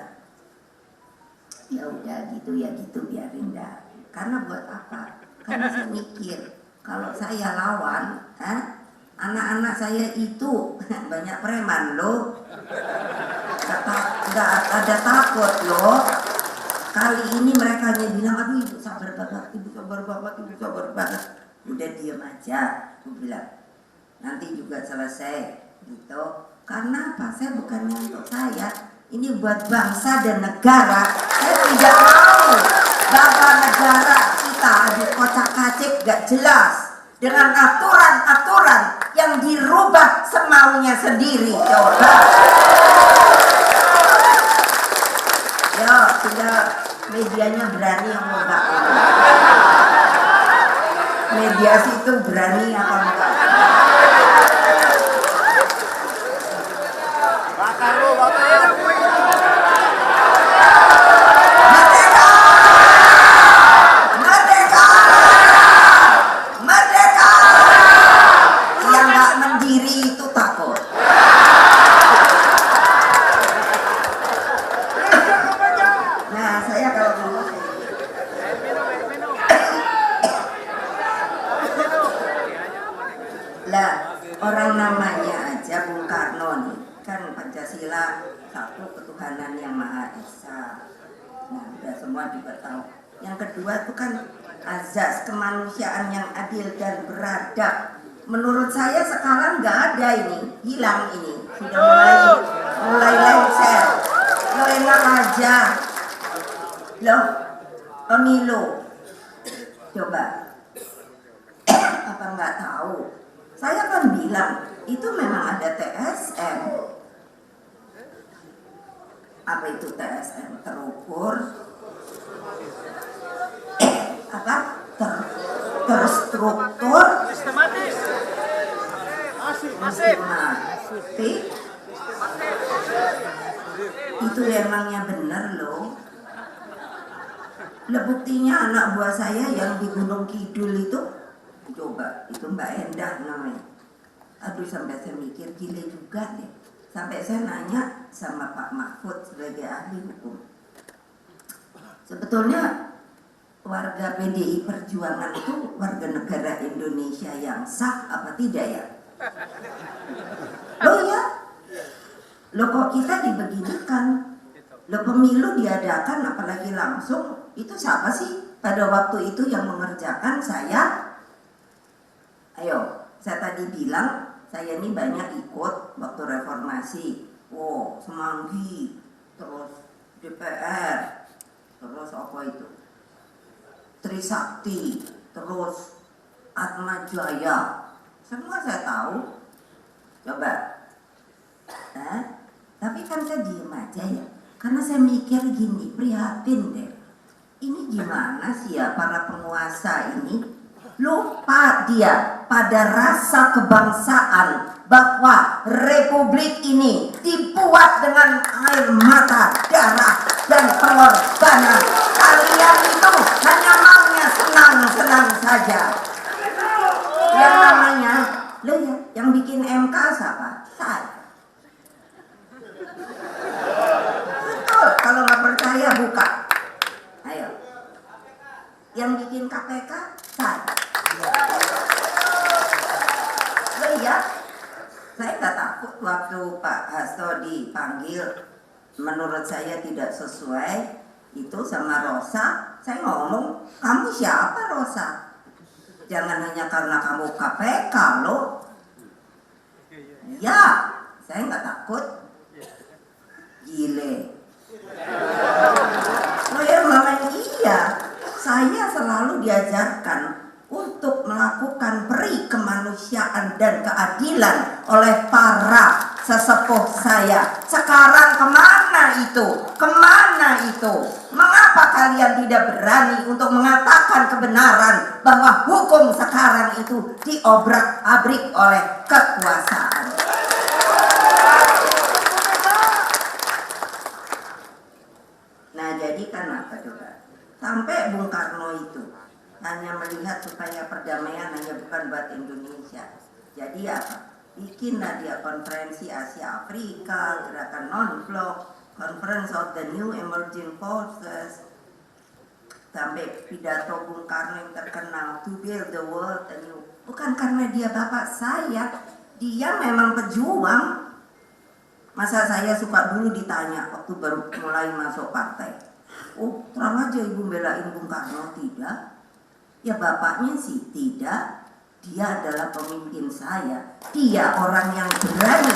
Ya udah gitu ya gitu, biarin dah. Karena buat apa? Karena saya mikir kalau saya lawan, anak-anak saya itu banyak preman loh. Nggak ada takut loh. Kali ini mereka hanya bilang, aduh ibu sabar banget, ibu sabar banget, ibu sabar banget. Udah diem aja, aku bilang. Nanti juga selesai gitu. Karena apa? Saya bukannya untuk saya, ini buat bangsa dan negara. Saya tidak mau bahwa negara kita dikocak-kacik gak jelas dengan aturan-aturan yang dirubah semaunya sendiri. Coba ya sudah, medianya berani yang enggak? Mediasi itu berani apa enggak? Bakar lu, bakar. Merdeka! Merdeka! Merdeka! Yang nggak mendiri itu takut. Nah, saya kalau ngomong lah, orang namanya aja Bung Karno nih, kan Pancasila satu, ketuhanan yang Maha Esa. Nah, udah semua juga tahu. Yang kedua itu kan azas kemanusiaan yang adil dan beradab. Menurut saya sekarang nggak ada ini, hilang ini, sudah mulai lengser. Lo enak aja, loh pemilu. Coba, apa nggak tahu? Saya kan bilang itu memang ada TSM. Apa itu TSM? Terukur apa? Terstruktur, Sistematis. Masif. Itu emangnya benar loh. Lah buktinya anak buah saya yang di Gunung Kidul itu, coba itu Mbak Endah namanya. Aduh, sampai saya mikir gile juga deh. Sampai saya nanya sama Pak Mahfud sebagai ahli hukum. Sebetulnya warga PDI Perjuangan itu warga negara Indonesia yang sah apa tidak ya? Loh ya? Loh kok kita dibeginikan? Loh pemilu diadakan apalagi langsung, itu siapa sih pada waktu itu yang mengerjakan? Saya? Ayo, saya tadi bilang saya ini banyak ikut waktu reformasi. Oh, Semanggi, terus DPR, terus apa itu? Trisakti, terus Atma Jaya. Semua saya tahu. Coba. Tapi kan saya diem aja ya. Karena saya mikir gini, prihatin deh. Ini gimana sih ya para penguasa ini? Lupa dia pada rasa kebangsaan bahwa republik ini dibuat dengan air mata, darah, dan pengorbanan. Kalian itu hanya maunya senang-senang saja. Yang namanya, loh ya, yang bikin MK siapa? Saya. Betul, kalau nggak percaya buka. Ayo. Yang bikin KPK saya. Loh ya, saya nggak takut waktu Pak Hasto dipanggil. Menurut saya tidak sesuai itu sama Rosa. Saya ngomong, kamu siapa Rosa? Jangan hanya karena kamu KPK loh. Ya, saya nggak takut. Gile. Oh ya memang iya. Saya selalu diajarkan untuk melakukan peri kemanusiaan dan keadilan oleh para sesepuh saya. Sekarang kemana itu? Kemana itu? Mengapa kalian tidak berani untuk mengatakan kebenaran bahwa hukum sekarang itu diobrak-abrik oleh kekuasaan? jadi kan apa coba? Sampai Bung Karno itu hanya melihat supaya perdamaian hanya bukan buat Indonesia. Jadi apa? Bikinlah dia konferensi Asia Afrika, gerakan non-blok, Conference of the New Emerging Forces, sampai pidato Bung Karno yang terkenal, to build the world anew. Bukan karena dia bapak saya, dia memang pejuang. Masa saya suka dulu ditanya waktu baru mulai masuk partai, oh terang aja ibu belain Bung Karno? Tidak. Ya bapaknya sih tidak. Dia adalah pemimpin saya. Dia orang yang berani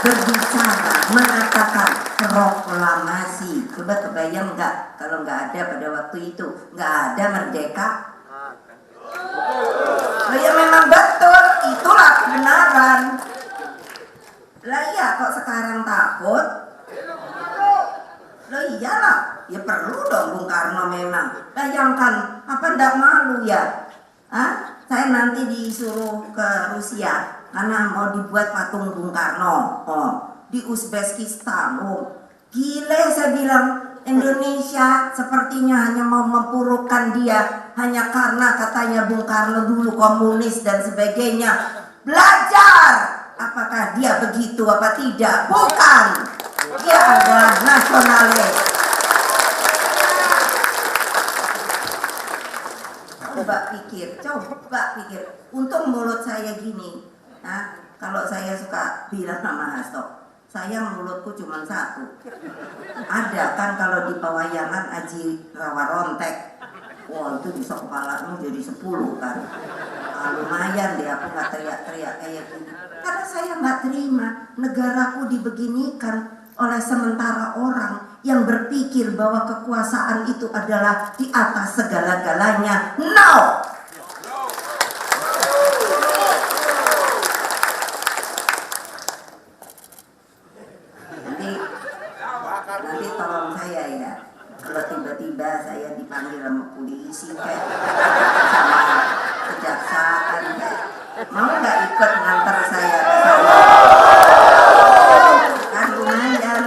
berbicara, mengatakan proklamasi. Coba kebayang nggak kalau nggak ada pada waktu itu, nggak ada merdeka. Oh ya memang betul, itulah kebenaran. Lah iya kok sekarang takut? Loh iyalah, ya perlu dong Bung Karno memang. Bayangkan, apa ndak malu ya? Saya nanti disuruh ke Rusia karena mau dibuat patung Bung Karno. Di Uzbekistan. Gile saya bilang, Indonesia sepertinya hanya mau mempurukan dia hanya karena katanya Bung Karno dulu komunis dan sebagainya. Belajar! Apakah dia begitu apa tidak? Bukan. Dia adalah nasionalis. Coba pikir. Untung mulut saya gini. Nah, kalau saya suka bilang sama Hasto, saya mulutku cuma satu. Ada kan kalau di pewayangan Aji Rawarontek, wah itu bisa kepalamu jadi 10 kan. Lumayan deh aku nggak teriak-teriak kayak gini. Karena saya nggak terima negaraku dibeginikan oleh sementara orang yang berpikir bahwa kekuasaan itu adalah di atas segala-galanya. No! Nanti tolong saya ya, kalau tiba-tiba saya dipanggil sama polisi kayak sama kejaksaan kayak, mau nggak ikut nganter saya ke sana? Kan lumayan.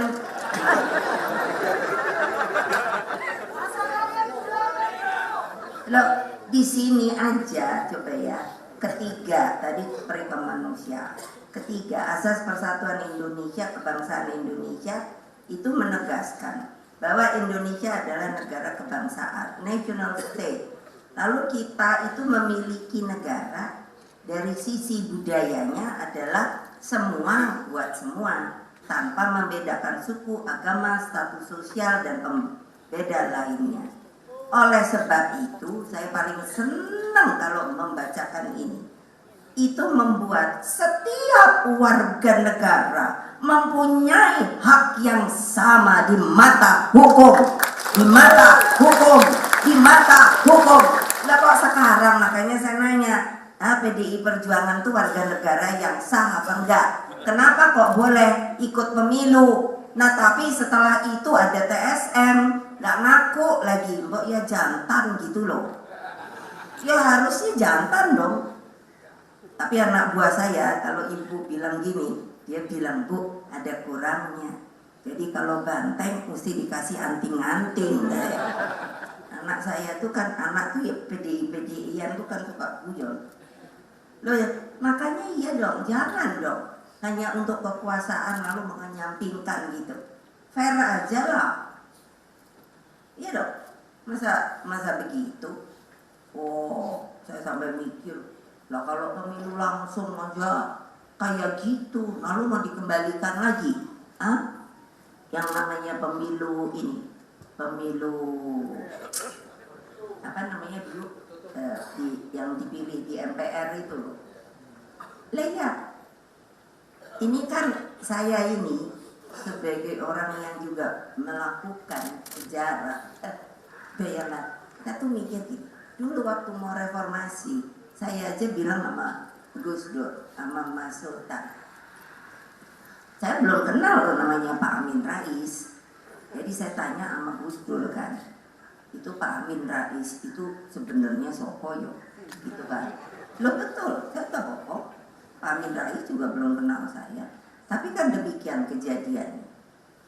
Loh, di sini aja coba ya. Ketiga, tadi perintah manusia. Ketiga, asas persatuan Indonesia, kebangsaan Indonesia itu menegaskan bahwa Indonesia adalah negara kebangsaan, national state. Lalu kita itu memiliki negara dari sisi budayanya adalah semua buat semua, tanpa membedakan suku, agama, status sosial, dan pembeda lainnya. Oleh sebab itu, saya paling senang kalau membacakan ini. Itu membuat setiap warga negara mempunyai hak yang sama di mata hukum. Di mata hukum. Di mata hukum. Nah kok sekarang makanya saya nanya, PDI Perjuangan itu warga negara yang sah apa enggak? Kenapa kok boleh ikut pemilu? Nah tapi setelah itu ada TSM, nggak ngaku lagi, mbok ya jantan gitu loh. Ya harusnya jantan dong. Tapi anak buah saya kalau ibu bilang gini, dia bilang, Bu ada kurangnya. Jadi kalau banteng mesti dikasih anting-anting. Anak saya tuh kan anak tuh ya PDI-PDI-an tuh kan suka guyon. Loh ya, makanya iya dong, jangan dong hanya untuk kekuasaan lalu menyampingkan gitu. Fair aja lah. Iya dong. Masa begitu? Oh, saya sampai mikir, lah kalau pemilu langsung aja kayak gitu, lalu mau dikembalikan lagi, yang namanya pemilu ini, pemilu apa namanya dulu, yang dipilih di MPR itu loh. Lihat, ini kan saya ini sebagai orang yang juga melakukan sejarah, bayangkan, kita tuh mikir gitu. Dulu waktu mau reformasi, saya aja bilang sama Gus Dur, sama Mas Sultan, saya belum kenal loh namanya Pak Amin Rais. Jadi saya tanya sama Gus Dur kan, itu Pak Amin Rais itu sebenarnya sopoyo, gitu kan? Loh betul, saya tahu kok. Pak Amin Rais juga belum kenal saya. Tapi kan demikian kejadiannya.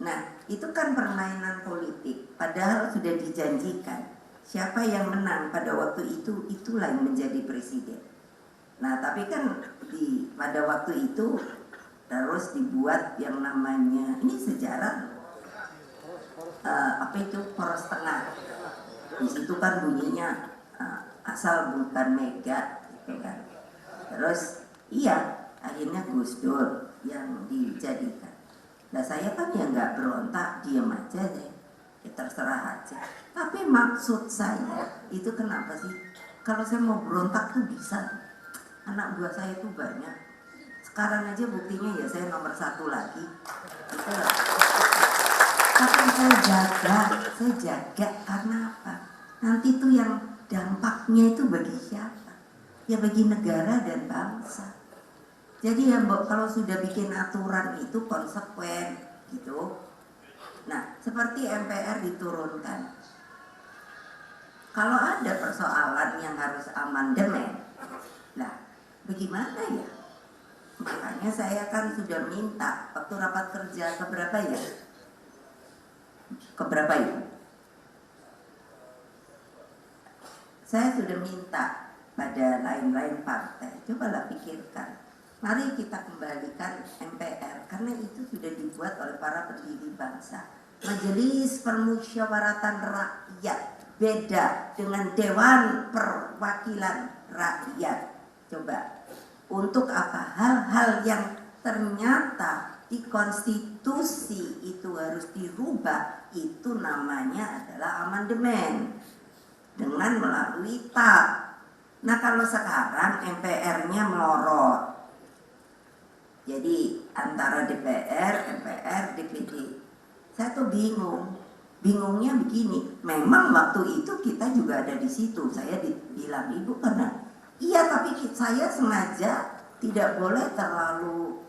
Nah, itu kan permainan politik, padahal sudah dijanjikan siapa yang menang pada waktu itu, itulah yang menjadi presiden. Nah tapi kan pada waktu itu terus dibuat yang namanya, ini sejarah apa itu, poros tengah. Di situ kan bunyinya asal bukan mega gitu kan. Terus iya, akhirnya Gus Dur yang dijadikan. Nah saya kan ya nggak berontak, diam aja deh, ya terserah aja. Tapi maksud saya itu kenapa sih? Kalau saya mau berontak tuh bisa. Anak buah saya tuh banyak. Sekarang aja buktinya ya saya nomor 1 lagi. Itu lah. Tapi saya jaga karena apa? Nanti tuh yang dampaknya itu bagi siapa? Ya bagi negara dan bangsa. Jadi ya Mbak, kalau sudah bikin aturan itu konsekuen gitu. Nah, seperti MPR diturunkan. Kalau ada persoalan yang harus amandemen, lah bagaimana ya? Makanya saya kan sudah minta waktu rapat kerja keberapa ya? Keberapa itu? Saya sudah minta pada lain-lain partai, cobalah pikirkan. Mari kita kembalikan MPR karena itu sudah dibuat oleh para pendiri bangsa. Majelis Permusyawaratan Rakyat beda dengan Dewan Perwakilan Rakyat. Coba, untuk apa? Hal-hal yang ternyata di konstitusi itu harus dirubah, itu namanya adalah amandemen dengan melalui TAP. Nah kalau sekarang MPR-nya melorot, jadi antara DPR, MPR, DPD. Saya tuh bingung. Bingungnya begini. Memang waktu itu kita juga ada di situ. Saya bilang ibu karena iya, tapi saya sengaja tidak boleh terlalu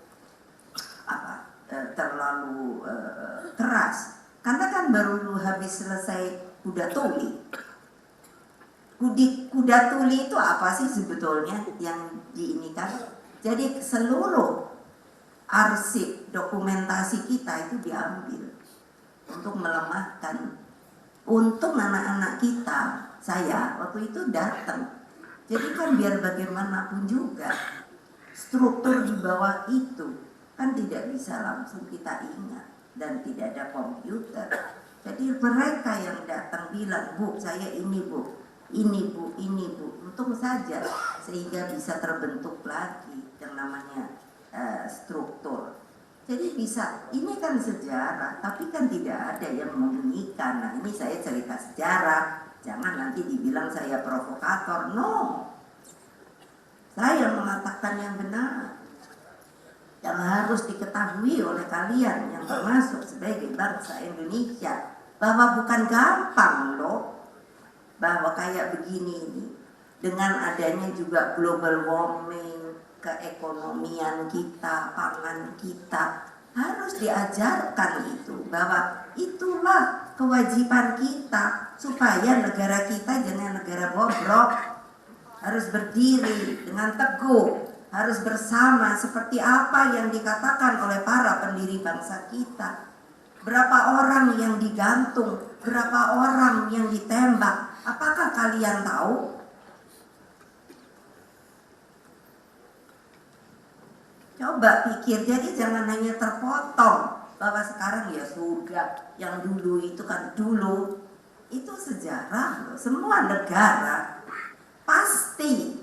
keras. Karena kan baru habis selesai kuda tuli. Kuda tuli itu apa sih sebetulnya yang diinikan? Jadi seluruh arsip dokumentasi kita itu diambil untuk melemahkan. Untung anak-anak kita, saya waktu itu datang. Jadi kan biar bagaimanapun juga struktur di bawah itu kan tidak bisa langsung kita ingat dan tidak ada komputer. Jadi mereka yang datang bilang, Bu saya ini Bu, ini Bu, ini Bu. Untung saja sehingga bisa terbentuk lagi yang namanya struktur. Jadi bisa, ini kan sejarah, tapi kan tidak ada yang membunyikan. Nah ini saya cerita sejarah, jangan nanti dibilang saya provokator. No, saya mengatakan yang benar, yang harus diketahui oleh kalian yang termasuk sebagai bangsa Indonesia, bahwa bukan gampang loh, bahwa kayak begini ini dengan adanya juga global warming, keekonomian kita, pangan kita harus diajarkan itu, bahwa itulah kewajiban kita supaya negara kita jangan negara bobrok, harus berdiri dengan teguh, harus bersama seperti apa yang dikatakan oleh para pendiri bangsa kita. Berapa orang yang digantung, berapa orang yang ditembak, apakah kalian tahu? Coba pikir, jadi jangan hanya terpotong bahwa sekarang ya sudah, yang dulu itu kan dulu, itu sejarah loh. Semua negara pasti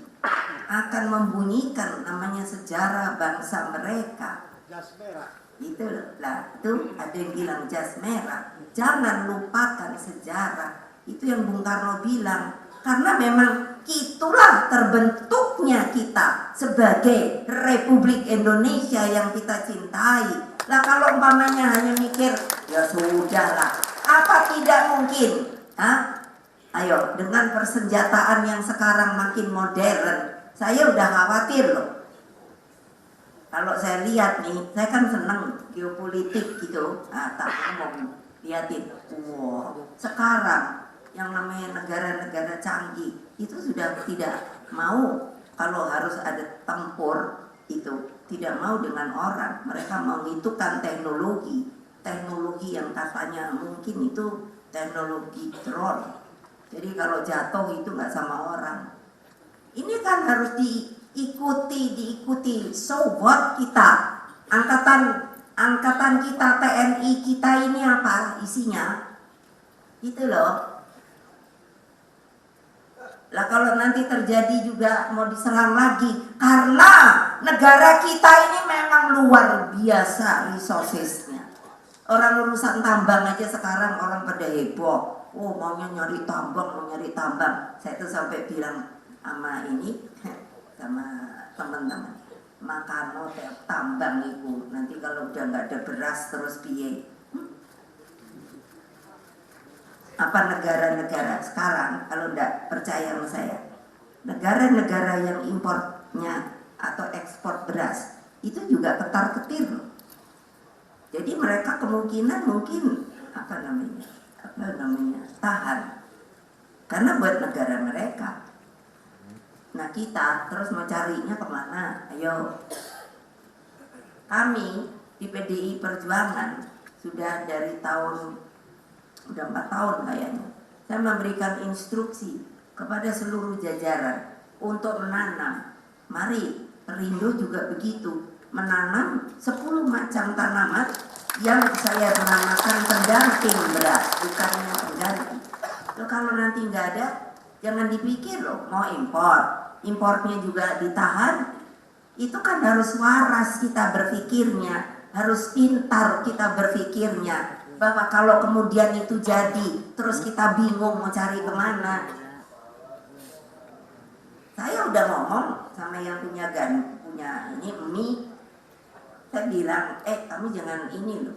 akan membunyikan namanya sejarah bangsa mereka. Jas merah. Itu lah, itu ada yang bilang jas merah. Jangan lupakan sejarah. Itu yang Bung Karno bilang. Karena memang itulah terbentuknya kita sebagai Republik Indonesia yang kita cintai. Lah kalau umpamanya hanya mikir, ya sudahlah, apa tidak mungkin? Ayo, dengan persenjataan yang sekarang makin modern, saya udah khawatir loh. Kalau saya lihat nih, saya kan seneng geopolitik gitu. Tak ngomong, liatin, wow, sekarang yang namanya negara-negara canggih itu sudah tidak mau, kalau harus ada tempur itu tidak mau dengan orang, mereka menghitungkan teknologi. teknologi yang katanya mungkin itu teknologi drone. Jadi kalau jatuh itu nggak sama orang. Ini kan harus diikuti. So what kita? Angkatan kita, TNI kita ini apa isinya? Gitu loh. Lah kalau nanti terjadi juga mau diserang lagi, karena negara kita ini memang luar biasa resourcesnya. Orang urusan tambang aja sekarang orang pada heboh. Oh maunya nyari tambang. Saya tuh sampai bilang sama ini, sama teman-teman, makan tambang itu nanti kalau udah nggak ada beras terus piye? Apa negara-negara sekarang kalau nggak percaya sama saya, negara-negara yang importnya atau ekspor beras itu juga ketar-ketir. Jadi mereka kemungkinan mungkin apa namanya tahan karena buat negara mereka. Nah kita terus mau carinya kemana? Ayo, kami di PDI Perjuangan sudah dari udah 4 tahun kayaknya, saya memberikan instruksi kepada seluruh jajaran untuk menanam. Mari, Perindo juga begitu, menanam 10 macam tanaman yang saya menamakan pendamping beras, bukannya pengganti. Loh, kalau nanti nggak ada, jangan dipikir loh mau importnya juga ditahan. Itu kan harus waras kita berpikirnya, harus pintar kita berpikirnya. Bahwa kalau kemudian itu jadi, terus kita bingung mau cari kemana. Saya udah ngomong sama yang punya ini mie. Saya bilang, kamu jangan ini loh.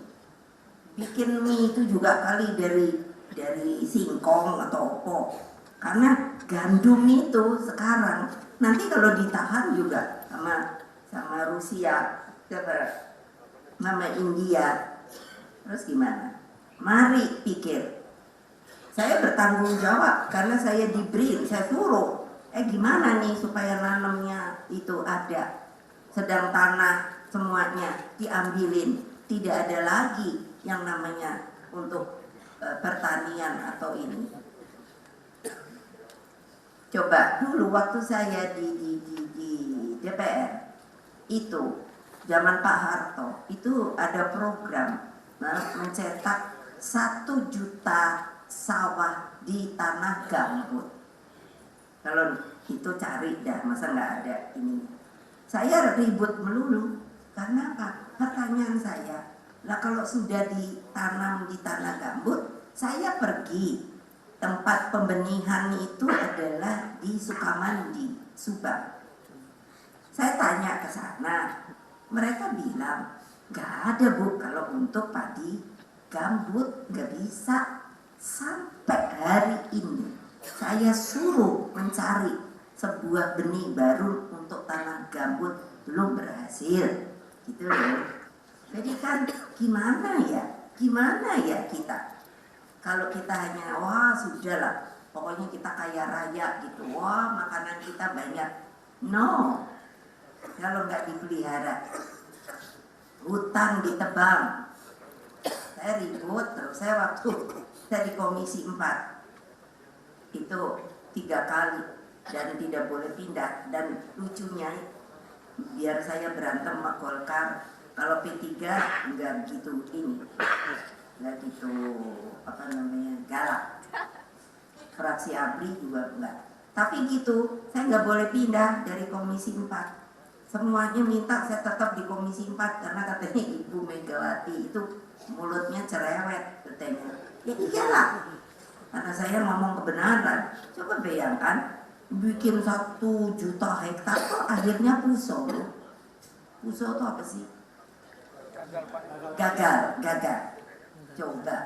Bikin mie itu juga kali dari singkong atau opo. Karena gandum itu sekarang nanti kalau ditahan juga sama Rusia, sama India. Terus gimana? Mari pikir. Saya bertanggung jawab karena saya diberi, saya suruh. Gimana nih supaya nanamnya itu ada. Sedang tanah semuanya diambilin. Tidak ada lagi yang namanya untuk pertanian atau ini. Coba dulu waktu saya di DPR itu zaman Pak Harto itu ada program mencetak 1 juta sawah di tanah gambut. Kalau itu cari dah, masa nggak ada ini. Saya ribut melulu karena apa? Pertanyaan saya, lah kalau sudah ditanam di tanah gambut, saya pergi tempat pembenihan itu adalah di Sukamandi, Subang. Saya tanya ke sana, mereka bilang nggak ada Bu, kalau untuk padi gambut nggak bisa. Sampai hari ini saya suruh mencari sebuah benih baru untuk tanah gambut, belum berhasil, gitu loh. Jadi kan gimana ya kita kalau kita hanya sudahlah, pokoknya kita kaya raya gitu, makanan kita banyak. No, kalau nggak dipelihara, hutan ditebang. Saya ribut terus. Saya di Komisi 4 itu 3 kali dan tidak boleh pindah. Dan lucunya, biar saya berantem sama Golkar, kalau P3 enggak gitu galak. Fraksi ABRI juga enggak. Tapi gitu, saya nggak boleh pindah dari Komisi 4. Semuanya minta saya tetap di Komisi 4 karena katanya Ibu Megawati itu mulutnya cerewet katanya. Ya iyalah, karena saya ngomong kebenaran. Coba bayangkan, bikin 1 juta hektar kok akhirnya puso. Puso itu apa sih? Gagal. Coba.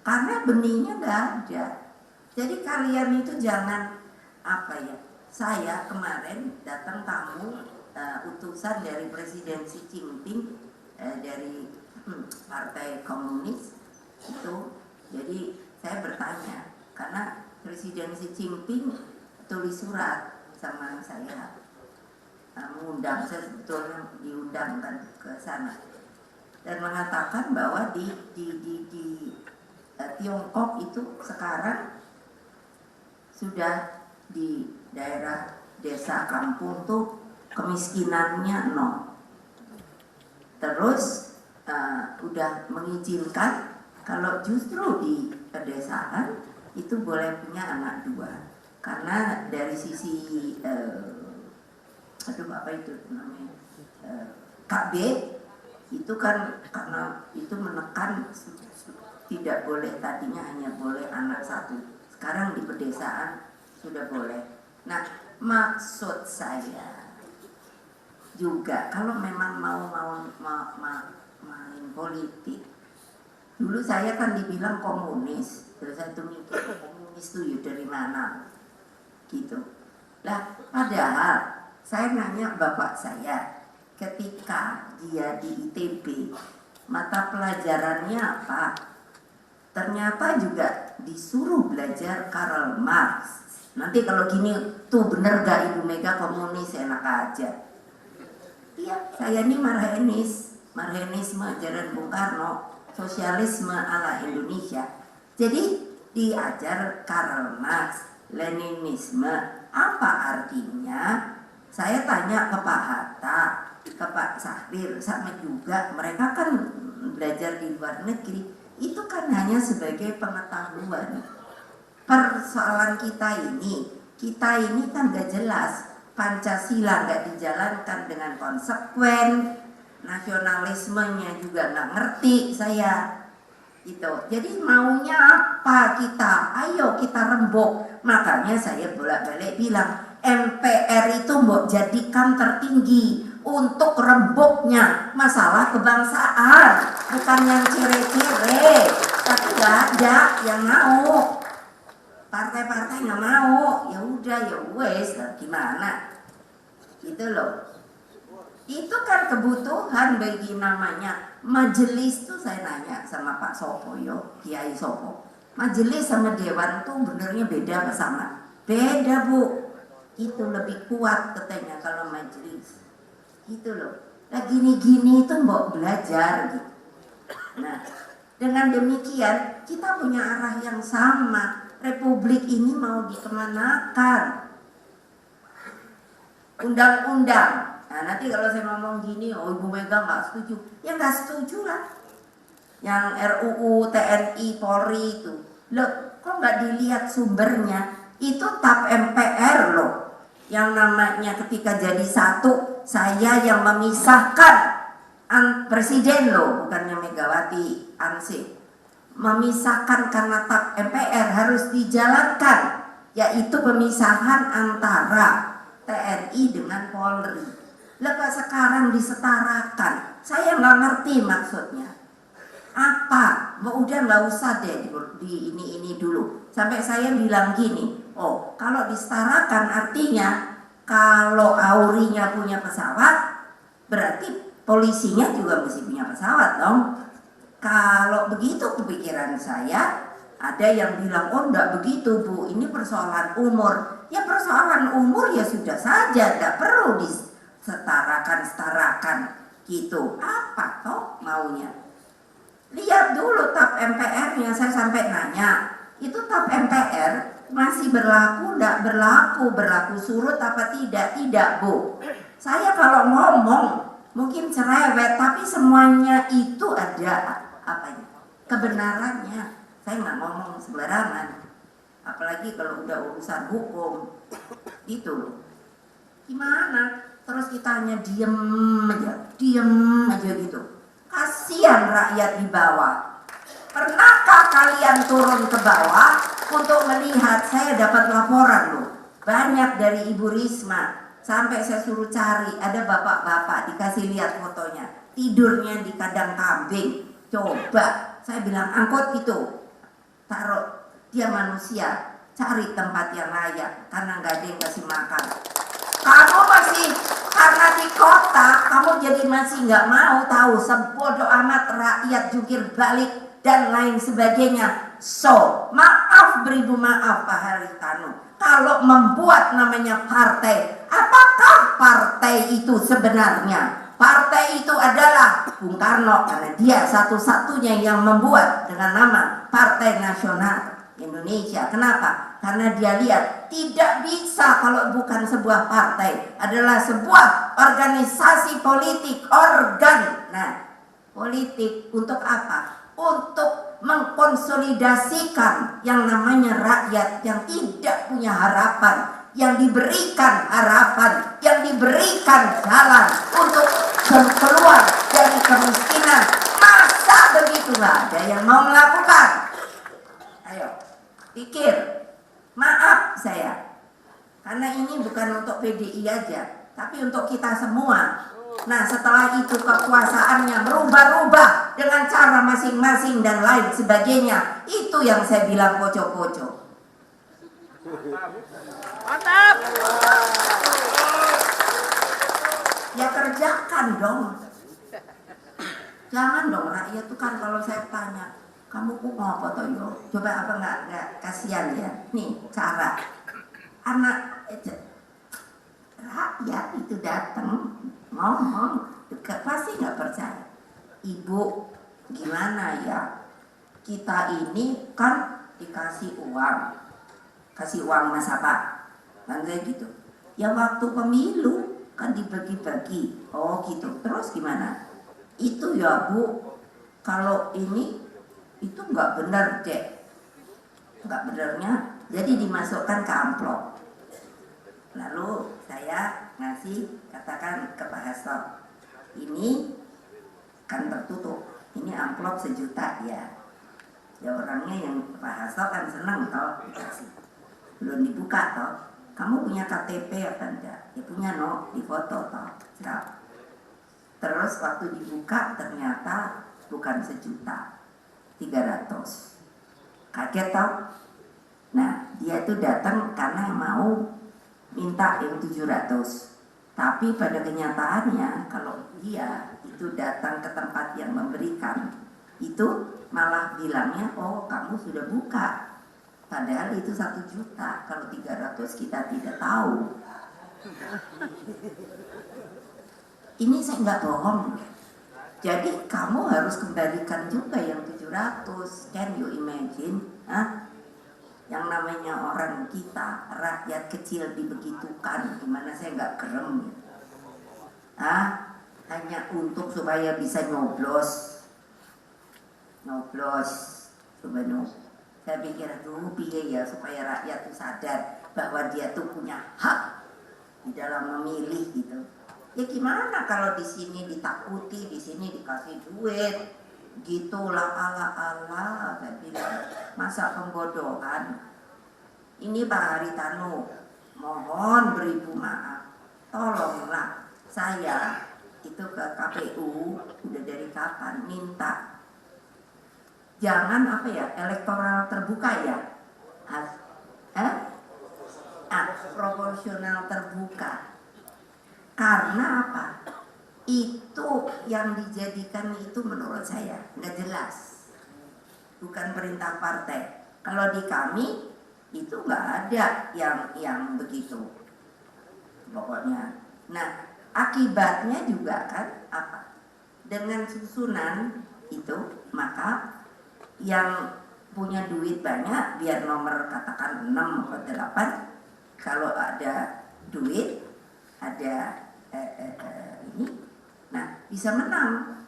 Karena benihnya nggak ada. Jadi kalian itu jangan saya kemarin datang tamu utusan dari Presiden Xi Jinping dari Partai Komunis itu. Jadi saya bertanya karena Presiden Xi Jinping tulis surat sama saya, mengundang. Saya sebetulnya diundang kan ke sana. dan mengatakan bahwa di Tiongkok itu sekarang sudah di daerah desa kampung tuh kemiskinannya nol. Terus udah mengizinkan kalau justru di pedesaan itu boleh punya anak 2, karena dari sisi apa itu namanya KB itu kan karena itu menekan tidak boleh, tadinya hanya boleh anak 1, sekarang di pedesaan sudah boleh. Nah, maksud saya juga kalau memang mau main politik, dulu saya kan dibilang komunis, terus saya tuh mikir komunis tuh ya dari mana gitu. Lah padahal saya nanya bapak saya ketika dia di ITB mata pelajarannya apa, ternyata juga disuruh belajar Karl Marx. Nanti kalau gini tuh bener gak Ibu Mega komunis, enak aja. Iya, saya ini Marxisme ajaran Bung Karno, sosialisme ala Indonesia. Jadi diajar Karl Marx, Leninisme, apa artinya? Saya tanya ke Pak Hatta, ke Pak Sahrir, sama juga mereka kan belajar di luar negeri. Itu kan hanya sebagai pengetahuan. Persoalan kita ini kan gak jelas. Pancasila gak dijalankan dengan konsekuen, nasionalismenya juga gak ngerti saya gitu. Jadi maunya apa kita? Ayo kita rembuk. Makanya saya bolak-balik bilang MPR itu mau jadikan tertinggi untuk rembuknya masalah kebangsaan, bukan yang cire-cire. Tapi nggak ada yang mau, partai-partai nggak mau. Ya udah, ya wes, gimana? Gitu loh. Itu kan kebutuhan bagi namanya majelis tuh. Saya nanya sama Pak Sopo, Kiai Sopo, majelis sama dewan tuh benernya beda apa sama? Beda Bu, itu lebih kuat katanya kalau majelis. Gitu loh. Nah gini-gini itu mau belajar gitu. Nah dengan demikian kita punya arah yang sama. Republik ini mau dikemanakan? Undang-undang. Nah nanti kalau saya ngomong gini, oh Ibu Mega nggak setuju. Ya nggak setuju lah. Yang RUU TNI Polri itu, loh kok nggak dilihat sumbernya? Itu TAP MPR loh. Yang namanya ketika jadi satu, saya yang memisahkan presiden loh, bukannya Megawati Ansih. Memisahkan karena TAP MPR harus dijalankan, yaitu pemisahan antara TNI dengan Polri. Lepas sekarang disetarakan, saya nggak ngerti maksudnya apa. Mau udah nggak usah deh di ini dulu. Sampai saya bilang gini, oh kalau disetarakan artinya kalau Aurinya punya pesawat, berarti polisinya juga mesti punya pesawat dong. Kalau begitu kepikiran saya, ada yang bilang, oh enggak begitu Bu, ini persoalan umur. Ya persoalan umur ya sudah saja, enggak perlu disetarakan gitu. Apa toh maunya? Lihat dulu TAP MPR-nya, saya sampai nanya, itu TAP MPR masih berlaku, enggak berlaku, berlaku surut apa tidak? Tidak Bu. Saya kalau ngomong mungkin cerewet, tapi semuanya itu ada apanya? Kebenarannya. Saya nggak ngomong sembarangan. Apalagi kalau udah urusan hukum. Gitu. Gimana? Terus kita hanya diem aja gitu. Kasihan rakyat di bawah. Pernahkah kalian turun ke bawah untuk melihat? Saya dapat laporan loh. Banyak dari Ibu Risma. Sampai saya suruh cari, ada bapak-bapak dikasih lihat fotonya, tidurnya di kandang kambing. Coba, saya bilang angkut itu, taruh, dia manusia, cari tempat yang layak, karena nggak ada yang kasih makan. Kamu masih, karena di kota, kamu jadi masih nggak mau tahu, sebodoh amat rakyat jungkir balik dan lain sebagainya. So, maaf beribu maaf Pak Haritanu, kalau membuat namanya partai, apakah partai itu sebenarnya? Partai itu adalah Bung Karno, karena dia satu-satunya yang membuat dengan nama Partai Nasional Indonesia. Kenapa? Karena dia lihat tidak bisa kalau bukan sebuah partai, adalah sebuah organisasi politik, organ. Nah, politik untuk apa? Untuk mengkonsolidasikan yang namanya rakyat yang tidak punya harapan, yang diberikan harapan, yang diberikan jalan untuk keluar dari kemiskinan. Masa begitu nggak ada yang mau melakukan? Ayo, pikir. Maaf saya, karena ini bukan untuk PDI aja, tapi untuk kita semua. Nah, setelah itu kekuasaannya berubah-ubah dengan cara masing-masing dan lain sebagainya. Itu yang saya bilang poco-poco. Mantap. Ya kerjakan dong. Jangan dong rakyat itu kan kalau saya tanya, kamu kok ngapa toh yo? Coba apa nggak kasihan ya? Nih cara anak rakyat itu datang ngomong, pasti nggak percaya. Ibu, gimana ya? Kita ini kan dikasih uang, kasih uang mas apa? Kan kayak gitu. Ya waktu pemilu kan dibagi-bagi. Oh gitu. Terus gimana? Itu ya Bu, kalau ini itu nggak benar deh, nggak benarnya. Jadi dimasukkan ke amplop. Lalu saya ngasih, katakan ke Pak Hasto, ini kan tertutup, ini amplop 1 juta ya. Ya orangnya yang Pak Hasto kan seneng toh dikasih, belum dibuka toh. Kamu punya KTP apa enggak? Ya punya no, di foto toh. Cerap. Terus waktu dibuka ternyata bukan 1 juta, 300. Kaget toh? Nah dia itu datang karena mau minta yang 700. Tapi pada kenyataannya kalau dia itu datang ke tempat yang memberikan, itu malah bilangnya, oh kamu sudah buka. Padahal itu 1 juta, kalau 300 kita tidak tahu. Ini saya nggak bohong. Jadi kamu harus kembalikan juga yang 700. Can you imagine? Hah? Yang namanya orang kita, rakyat kecil dibegitukan, gimana saya nggak kerem? Ah, hanya untuk supaya bisa nyoblos, coba nyoblos. Saya pikir dulu piye ya supaya rakyat itu sadar bahwa dia tuh punya hak di dalam memilih gitu. Ya gimana kalau di sini ditakuti, di sini dikasih duit, gitulah ala-ala. Saya bilang masa pembodohan. Ini Pak Haritanu, mohon beribu maaf, tolonglah saya itu ke KPU udah dari kapan minta jangan apa ya, elektoral terbuka ya, proporsional terbuka. Karena apa? Itu yang dijadikan itu menurut saya nggak jelas, bukan perintah partai. Kalau di kami itu nggak ada yang begitu pokoknya. Nah akibatnya juga kan apa? Dengan susunan itu maka yang punya duit banyak biar nomor katakan 6 atau 8, kalau ada duit ada ini, nah bisa menang.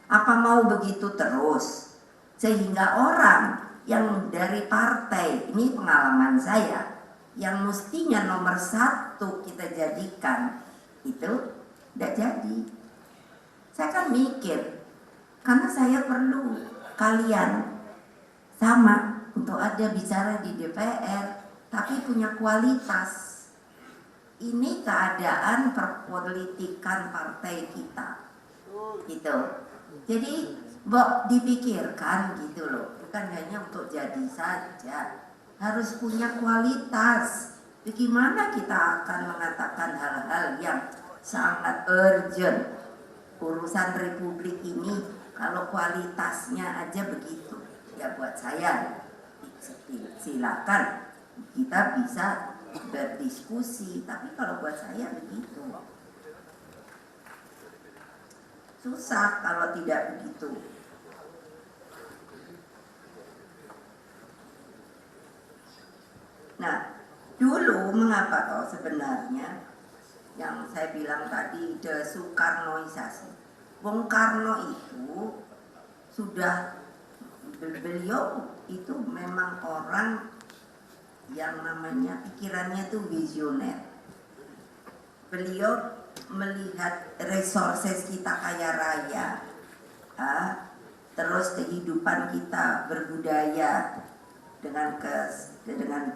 Apa mau begitu terus? Sehingga orang yang dari partai, ini pengalaman saya, yang mestinya nomor 1 kita jadikan itu tidak jadi. Saya kan mikir, karena saya perlu kalian sama untuk ada bicara di DPR, tapi punya kualitas. Ini keadaan perpolitikan partai kita, gitu. Jadi dipikirkan gitu loh, bukan hanya untuk jadi saja, harus punya kualitas. Bagaimana kita akan mengatakan hal-hal yang sangat urgent urusan republik ini kalau kualitasnya aja begitu? Ya buat saya silakan kita bisa berdiskusi, tapi kalau buat saya begitu. Susah kalau tidak begitu. Nah, dulu mengapa toh sebenarnya yang saya bilang tadi desoekarnoisasi. Bung Karno itu sudah, beliau itu memang orang yang namanya pikirannya itu visioner. Beliau melihat resources kita kaya raya, terus kehidupan kita berbudaya dengan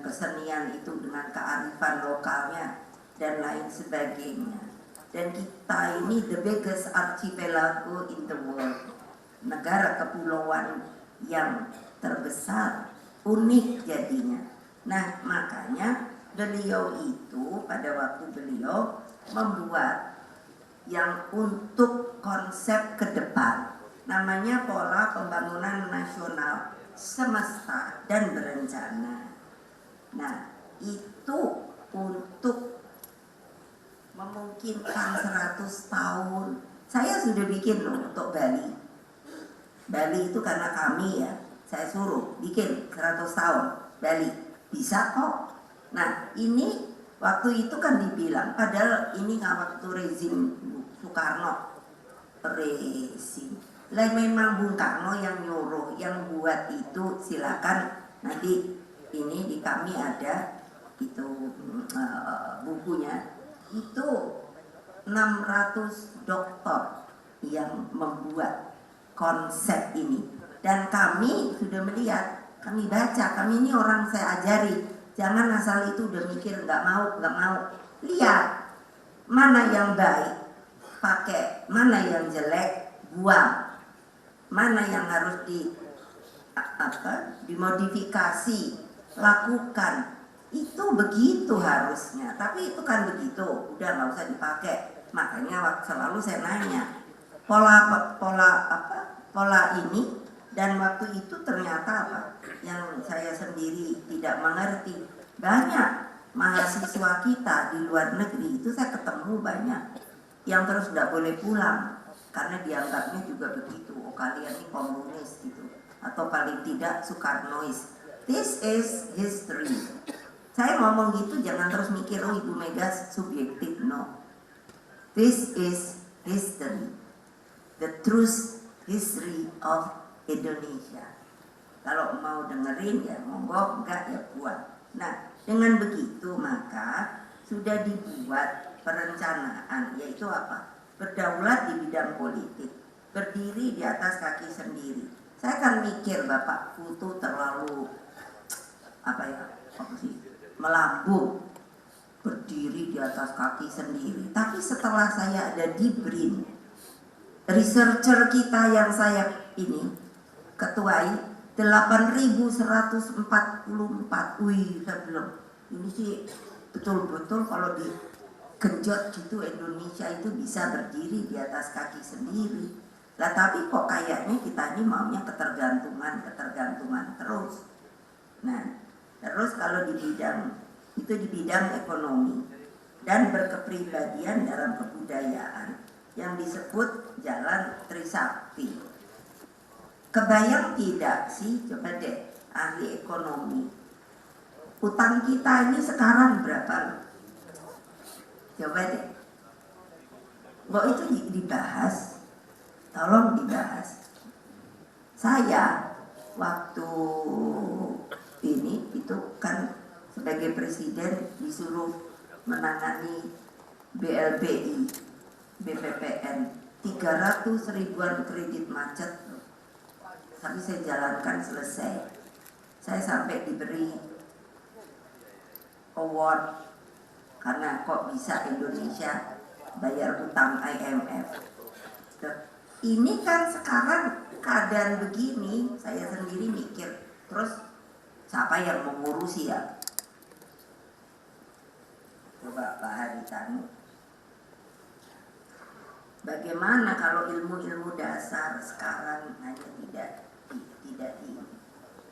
kesenian itu, dengan kearifan lokalnya dan lain sebagainya. Dan kita ini the biggest archipelago in the world, negara kepulauan yang terbesar, unik jadinya. Nah, makanya beliau itu pada waktu beliau membuat yang untuk konsep ke depan, namanya pola pembangunan nasional semesta dan berencana. Nah, itu untuk memungkinkan 100 tahun. Saya sudah bikin loh untuk Bali. Bali itu karena kami ya, saya suruh bikin 100 tahun Bali. Bisa kok. Nah, ini waktu itu kan dibilang, padahal ini nggak waktu rezim Soekarno, rezim. Lah memang Bung Karno yang nyuruh, yang buat itu, silakan nanti ini di kami ada itu bukunya. Itu 600 dokter yang membuat konsep ini, dan kami sudah melihat, kami baca, kami ini orang saya ajari. Jangan asal itu udah mikir nggak mau. Lihat mana yang baik, pakai, mana yang jelek, buang, mana yang harus dimodifikasi, lakukan. Itu begitu harusnya. Tapi itu kan begitu, udah nggak usah dipakai. Makanya selalu saya nanya pola ini, dan waktu itu ternyata apa? Yang saya sendiri tidak mengerti. Banyak mahasiswa kita di luar negeri itu saya ketemu banyak yang terus tidak boleh pulang karena dianggapnya juga begitu. Oh, kalian ini komunis gitu, atau paling tidak Soekarnois. This is history. Saya ngomong gitu jangan terus mikir oh Ibu Mega subjektif. No. This is history. The truth history of Indonesia. Kalau mau dengerin ya monggo, enggak ya buat. Nah, dengan begitu maka sudah dibuat perencanaan, yaitu apa? Berdaulat di bidang politik, berdiri di atas kaki sendiri. Saya kan mikir Bapak Putu terlalu melambung, berdiri di atas kaki sendiri. Tapi setelah saya ada di BRIN, researcher kita yang saya ini ketuai 8.144. Wih, saya bilang ini sih betul-betul kalau digenjot gitu Indonesia itu bisa berdiri di atas kaki sendiri. Lah tapi kok kayaknya kita ini maunya ketergantungan terus. Nah, terus kalau di bidang ekonomi dan berkepribadian dalam kebudayaan yang disebut jalan Trisakti. Kebayang tidak sih, coba deh ahli ekonomi, utang kita ini sekarang berapa? Coba deh, kok itu dibahas, tolong dibahas. Saya waktu ini itu kan sebagai presiden disuruh menangani BLBI, BPPN, 300 ribuan kredit macet. Tapi saya jalankan selesai. Saya sampai diberi award karena kok bisa Indonesia bayar utang IMF. Ini kan sekarang keadaan begini, saya sendiri mikir, terus siapa yang mengurusi ya? Coba Pak Haritanu. Bagaimana kalau ilmu-ilmu dasar sekarang hanya tidak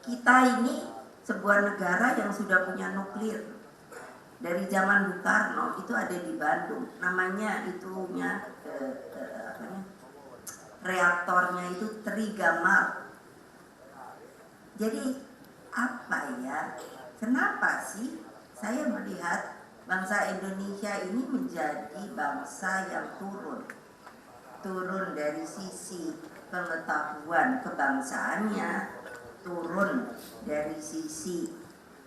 kita ini sebuah negara yang sudah punya nuklir dari zaman Bung Karno, itu ada di Bandung, namanya itunya reaktornya itu trigamma. Jadi apa ya? Kenapa sih saya melihat bangsa Indonesia ini menjadi bangsa yang turun dari sisi pengetahuan kebangsaannya, turun dari sisi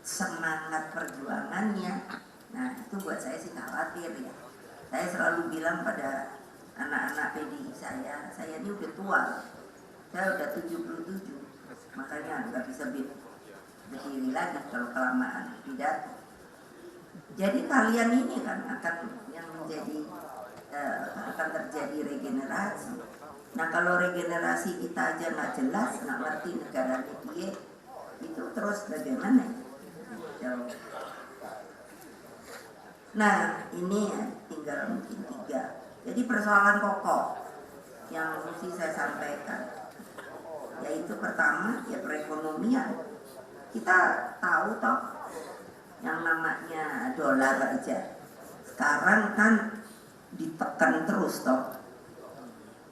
semangat perjuangannya. Nah itu buat saya sih khawatir ya. Saya selalu bilang pada anak-anak PDI saya ini udah tua, saya udah 77, makanya nggak bisa berdiri lagi kalau kelamaan pidato. Jadi kalian ini kan akan yang menjadi akan terjadi regenerasi. Nah kalau regenerasi kita aja nggak jelas, nggak ngerti negara dia, itu terus bagaimana? Jauh. Nah ini tinggal mungkin 3. Jadi persoalan pokok yang mesti saya sampaikan, yaitu pertama ya perekonomian. Kita tahu toh yang namanya dolar aja sekarang kan ditekan terus toh,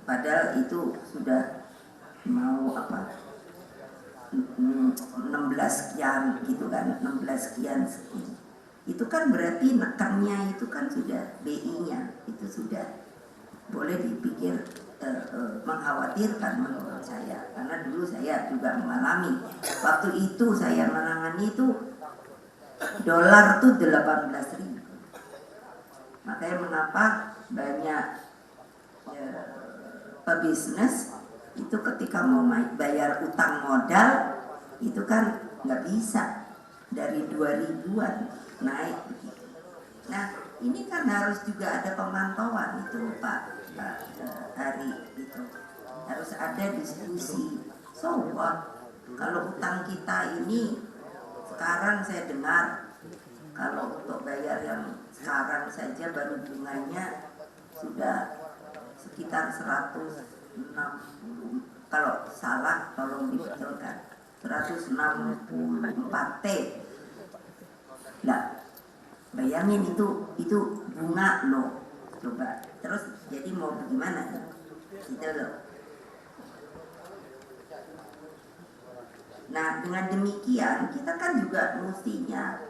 padahal itu sudah mau 16 sekian gitu kan, 16 sekian itu kan berarti nekannya itu kan sudah BI-nya itu sudah boleh dipikir mengkhawatirkan menurut saya, karena dulu saya juga mengalami waktu itu saya menangani itu dolar tuh 18.000. Makanya mengapa banyak pebisnis itu ketika mau bayar utang modal itu kan nggak bisa, dari 2000-an naik begitu. Nah ini kan harus juga ada pemantauan itu Pak Hari, itu harus ada diskusi. So what? Kalau utang kita ini sekarang saya dengar kalau untuk bayar yang sekarang saja baru bunganya sudah sekitar 160, kalau salah tolong dibetulkan, 164 T. Nah, bayangin itu bunga loh. Coba terus jadi mau bagaimana gitu loh. Nah dengan demikian kita kan juga mestinya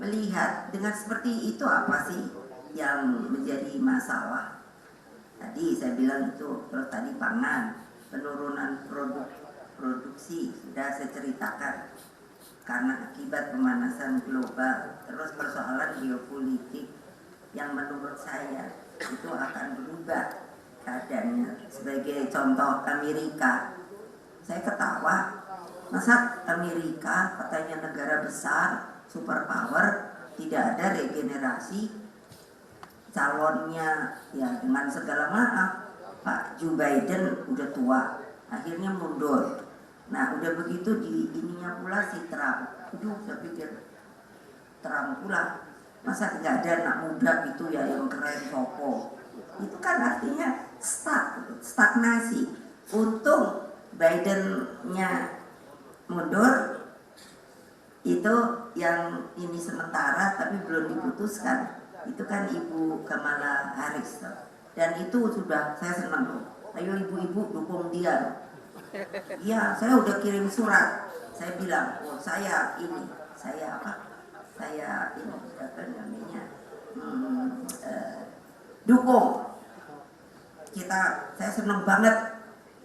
melihat dengan seperti itu apa sih yang menjadi masalah. Tadi saya bilang itu, terus tadi pangan, penurunan produksi sudah saya ceritakan karena akibat pemanasan global, terus persoalan geopolitik yang menurut saya itu akan berubah keadaannya. Sebagai contoh Amerika, saya ketawa, masa Amerika katanya negara besar, superpower, tidak ada regenerasi, calonnya ya dengan segala maaf Pak Joe Biden udah tua, akhirnya mundur. Nah udah begitu di ininya pula si Trump, saya pikir Trump pula, masa nggak ada anak muda gitu ya yang keren sopo. Itu kan artinya stagnasi. Untung Biden-nya mundur, itu yang ini sementara tapi belum diputuskan. Itu kan Ibu Kamala Harris, dan itu sudah saya senang. Ayo ibu-ibu dukung dia. Iya, saya udah kirim surat. Saya bilang, oh saya ini apa namanya, dukung. Saya senang banget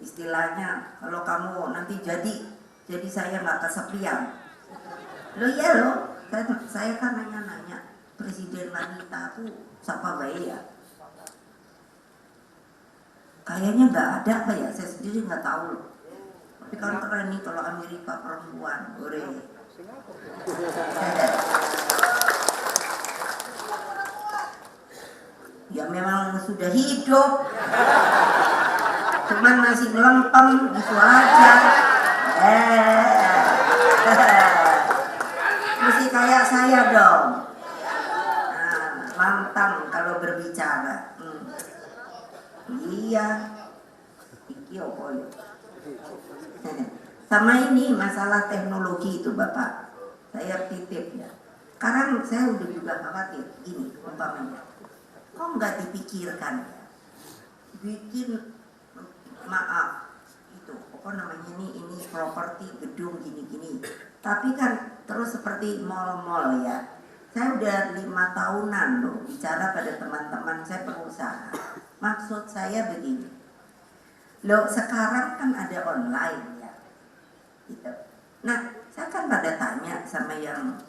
istilahnya. Kalau kamu nanti jadi saya nggak kesepian. Lo iya loh, saya kan nanya presiden wanita tuh siapa baik ya? Kayaknya nggak ada apa ya, saya sendiri nggak tahu loh. Tapi kan keren nih kalau Amerika perempuan, boleh. Ya memang sudah hidup, cuman masih melempem gitu aja. Mesti kayak saya dong. Nah, lantang kalau berbicara. Iya, iki opo ya. Sama ini masalah teknologi itu Bapak, saya titip ya. Sekarang saya udah juga khawatir, gini umpamanya, kok nggak dipikirkan ya? Bikin, maaf, itu apa namanya ini properti gedung gini-gini. Tapi kan terus seperti mall-mall ya. Saya udah 5 tahunan loh bicara pada teman-teman saya pengusaha. Maksud saya begini, loh sekarang kan ada online ya, gitu. Nah, saya kan pada tanya sama yang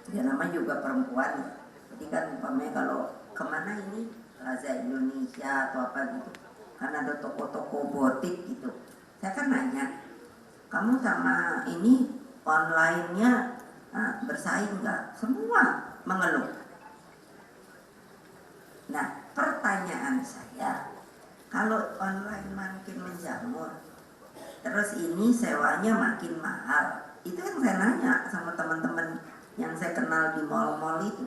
dia namanya juga perempuan ya. Jadi kan umpamanya kalau kemana ini Plaza Indonesia atau apa gitu, kan ada toko-toko botik gitu. Saya kan nanya, kamu sama ini online-nya bersaing nggak? Semua mengeluh. Nah, pertanyaan saya, kalau online makin menjamur, terus ini sewanya makin mahal, itu yang saya nanya sama teman-teman yang saya kenal di mall-mall itu.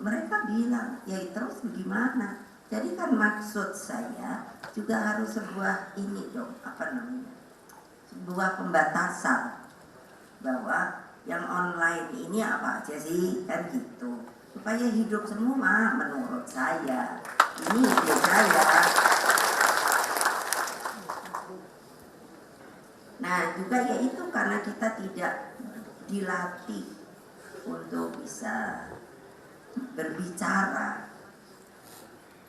Mereka bilang, ya terus bagaimana? Jadi kan maksud saya juga harus sebuah ini dong, apa namanya? Sebuah pembatasan bahwa yang online ini apa aja sih, kan gitu, supaya hidup semua menurut saya. Ini ide saya. Nah juga yaitu karena kita tidak dilatih untuk bisa berbicara.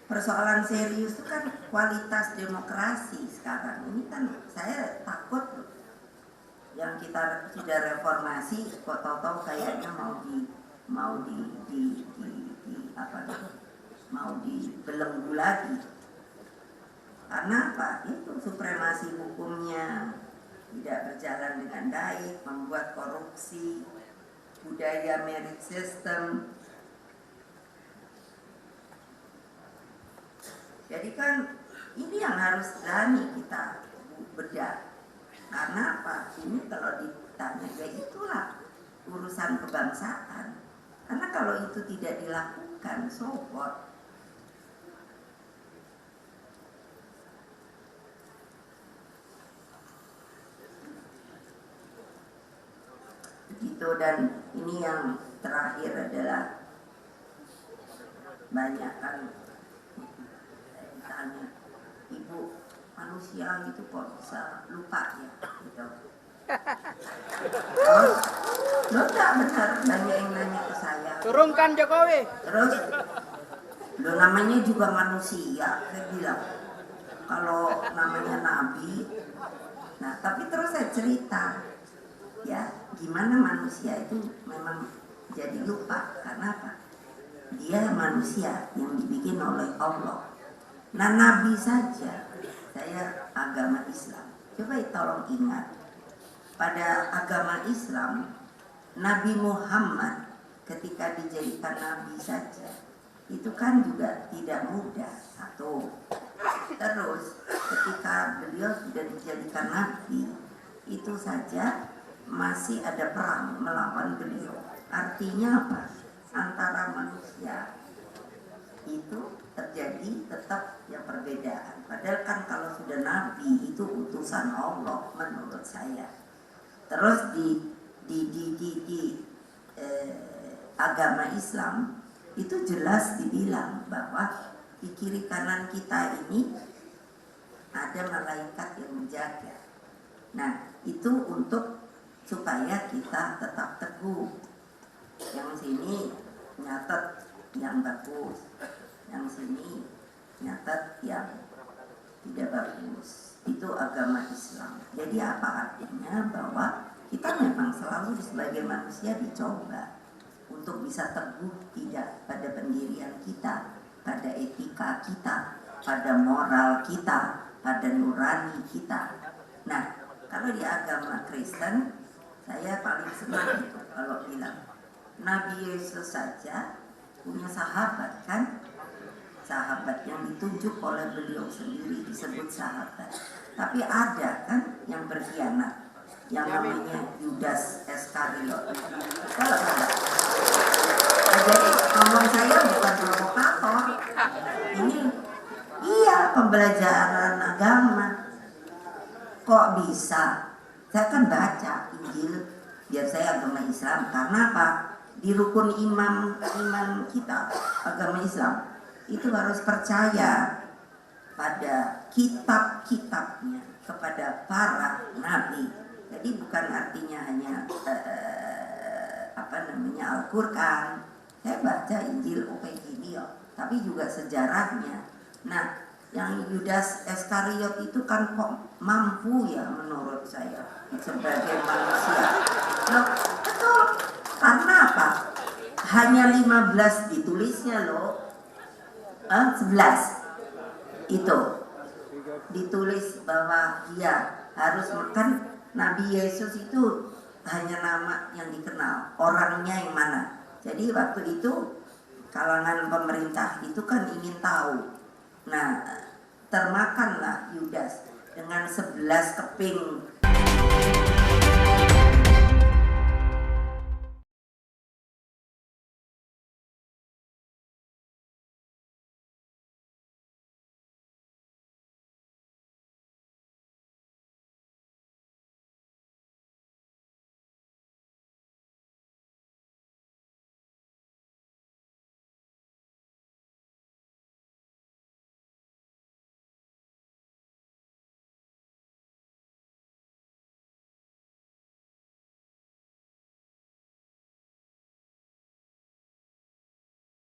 Persoalan serius itu kan kualitas demokrasi sekarang ini kan saya takut yang kita sudah reformasi kok tahu-tahu kayaknya mau dibelenggu lagi. Karena apa? Itu supremasi hukumnya tidak berjalan dengan baik, membuat korupsi, budaya merit system. Jadi kan ini yang harus berani kita bedah. Karena apa? Ini kalau ditanya ya itulah urusan kebangsaan. Karena kalau itu tidak dilakukan, so what? Begitu. Dan ini yang terakhir adalah banyak kan ditanya, Ibu, manusia itu kok bisa lupa ya gitu. Terus lo tak benar, banyak yang nanya ke saya. Turunkan Jokowi. Terus lo namanya juga manusia, saya bilang. Kalau namanya nabi. Nah tapi terus saya cerita ya gimana manusia itu memang jadi lupa. Karena apa? Dia manusia yang dibikin oleh Allah. Nah nabi saja, saya agama Islam, coba tolong ingat, pada agama Islam Nabi Muhammad ketika dijadikan nabi saja itu kan juga tidak mudah. Satu, terus ketika beliau sudah dijadikan nabi itu saja masih ada perang melawan beliau. Artinya apa? Antara manusia itu terjadi tetap yang perbedaan. Padahal kan kalau sudah nabi itu utusan Allah menurut saya. Terus di agama Islam itu jelas dibilang bahwa di kiri kanan kita ini ada malaikat yang menjaga. Nah itu untuk supaya kita tetap teguh. Yang sini nyatet yang bagus, yang sini nyatet yang tidak bagus. Itu agama Islam. Jadi apa artinya? Bahwa kita memang selalu sebagai manusia dicoba untuk bisa teguh tidak pada pendirian kita, pada etika kita, pada moral kita, pada nurani kita. Nah, kalau di agama Kristen, saya paling senang itu kalau bilang Nabi Yesus saja punya sahabat kan, sahabat yang ditunjuk oleh beliau sendiri disebut sahabat. Tapi ada kan yang berkhianat, yang namanya Yudas Iskariot. Kalau ada, jadi ngomong saya bukan provokator. Ini iya pembelajaran agama. Kok bisa? Saya kan baca Injil, biar saya agama Islam. Karena apa? Di rukun iman kita agama Islam itu harus percaya pada kitab-kitabnya, kepada para nabi. Jadi bukan artinya hanya Al-Quran. Saya baca Injil kayak gini tapi juga sejarahnya. Nah, yang Yudas Iskariot itu kan kok mampu ya menurut saya sebagai manusia. Loh, betul. Karena apa? Hanya 15 ditulisnya loh. 11 itu ditulis bahwa dia harus makan. Nabi Yesus itu hanya nama yang dikenal, orangnya yang mana. Jadi waktu itu kalangan pemerintah itu kan ingin tahu. Nah, termakanlah Yudas dengan 11 keping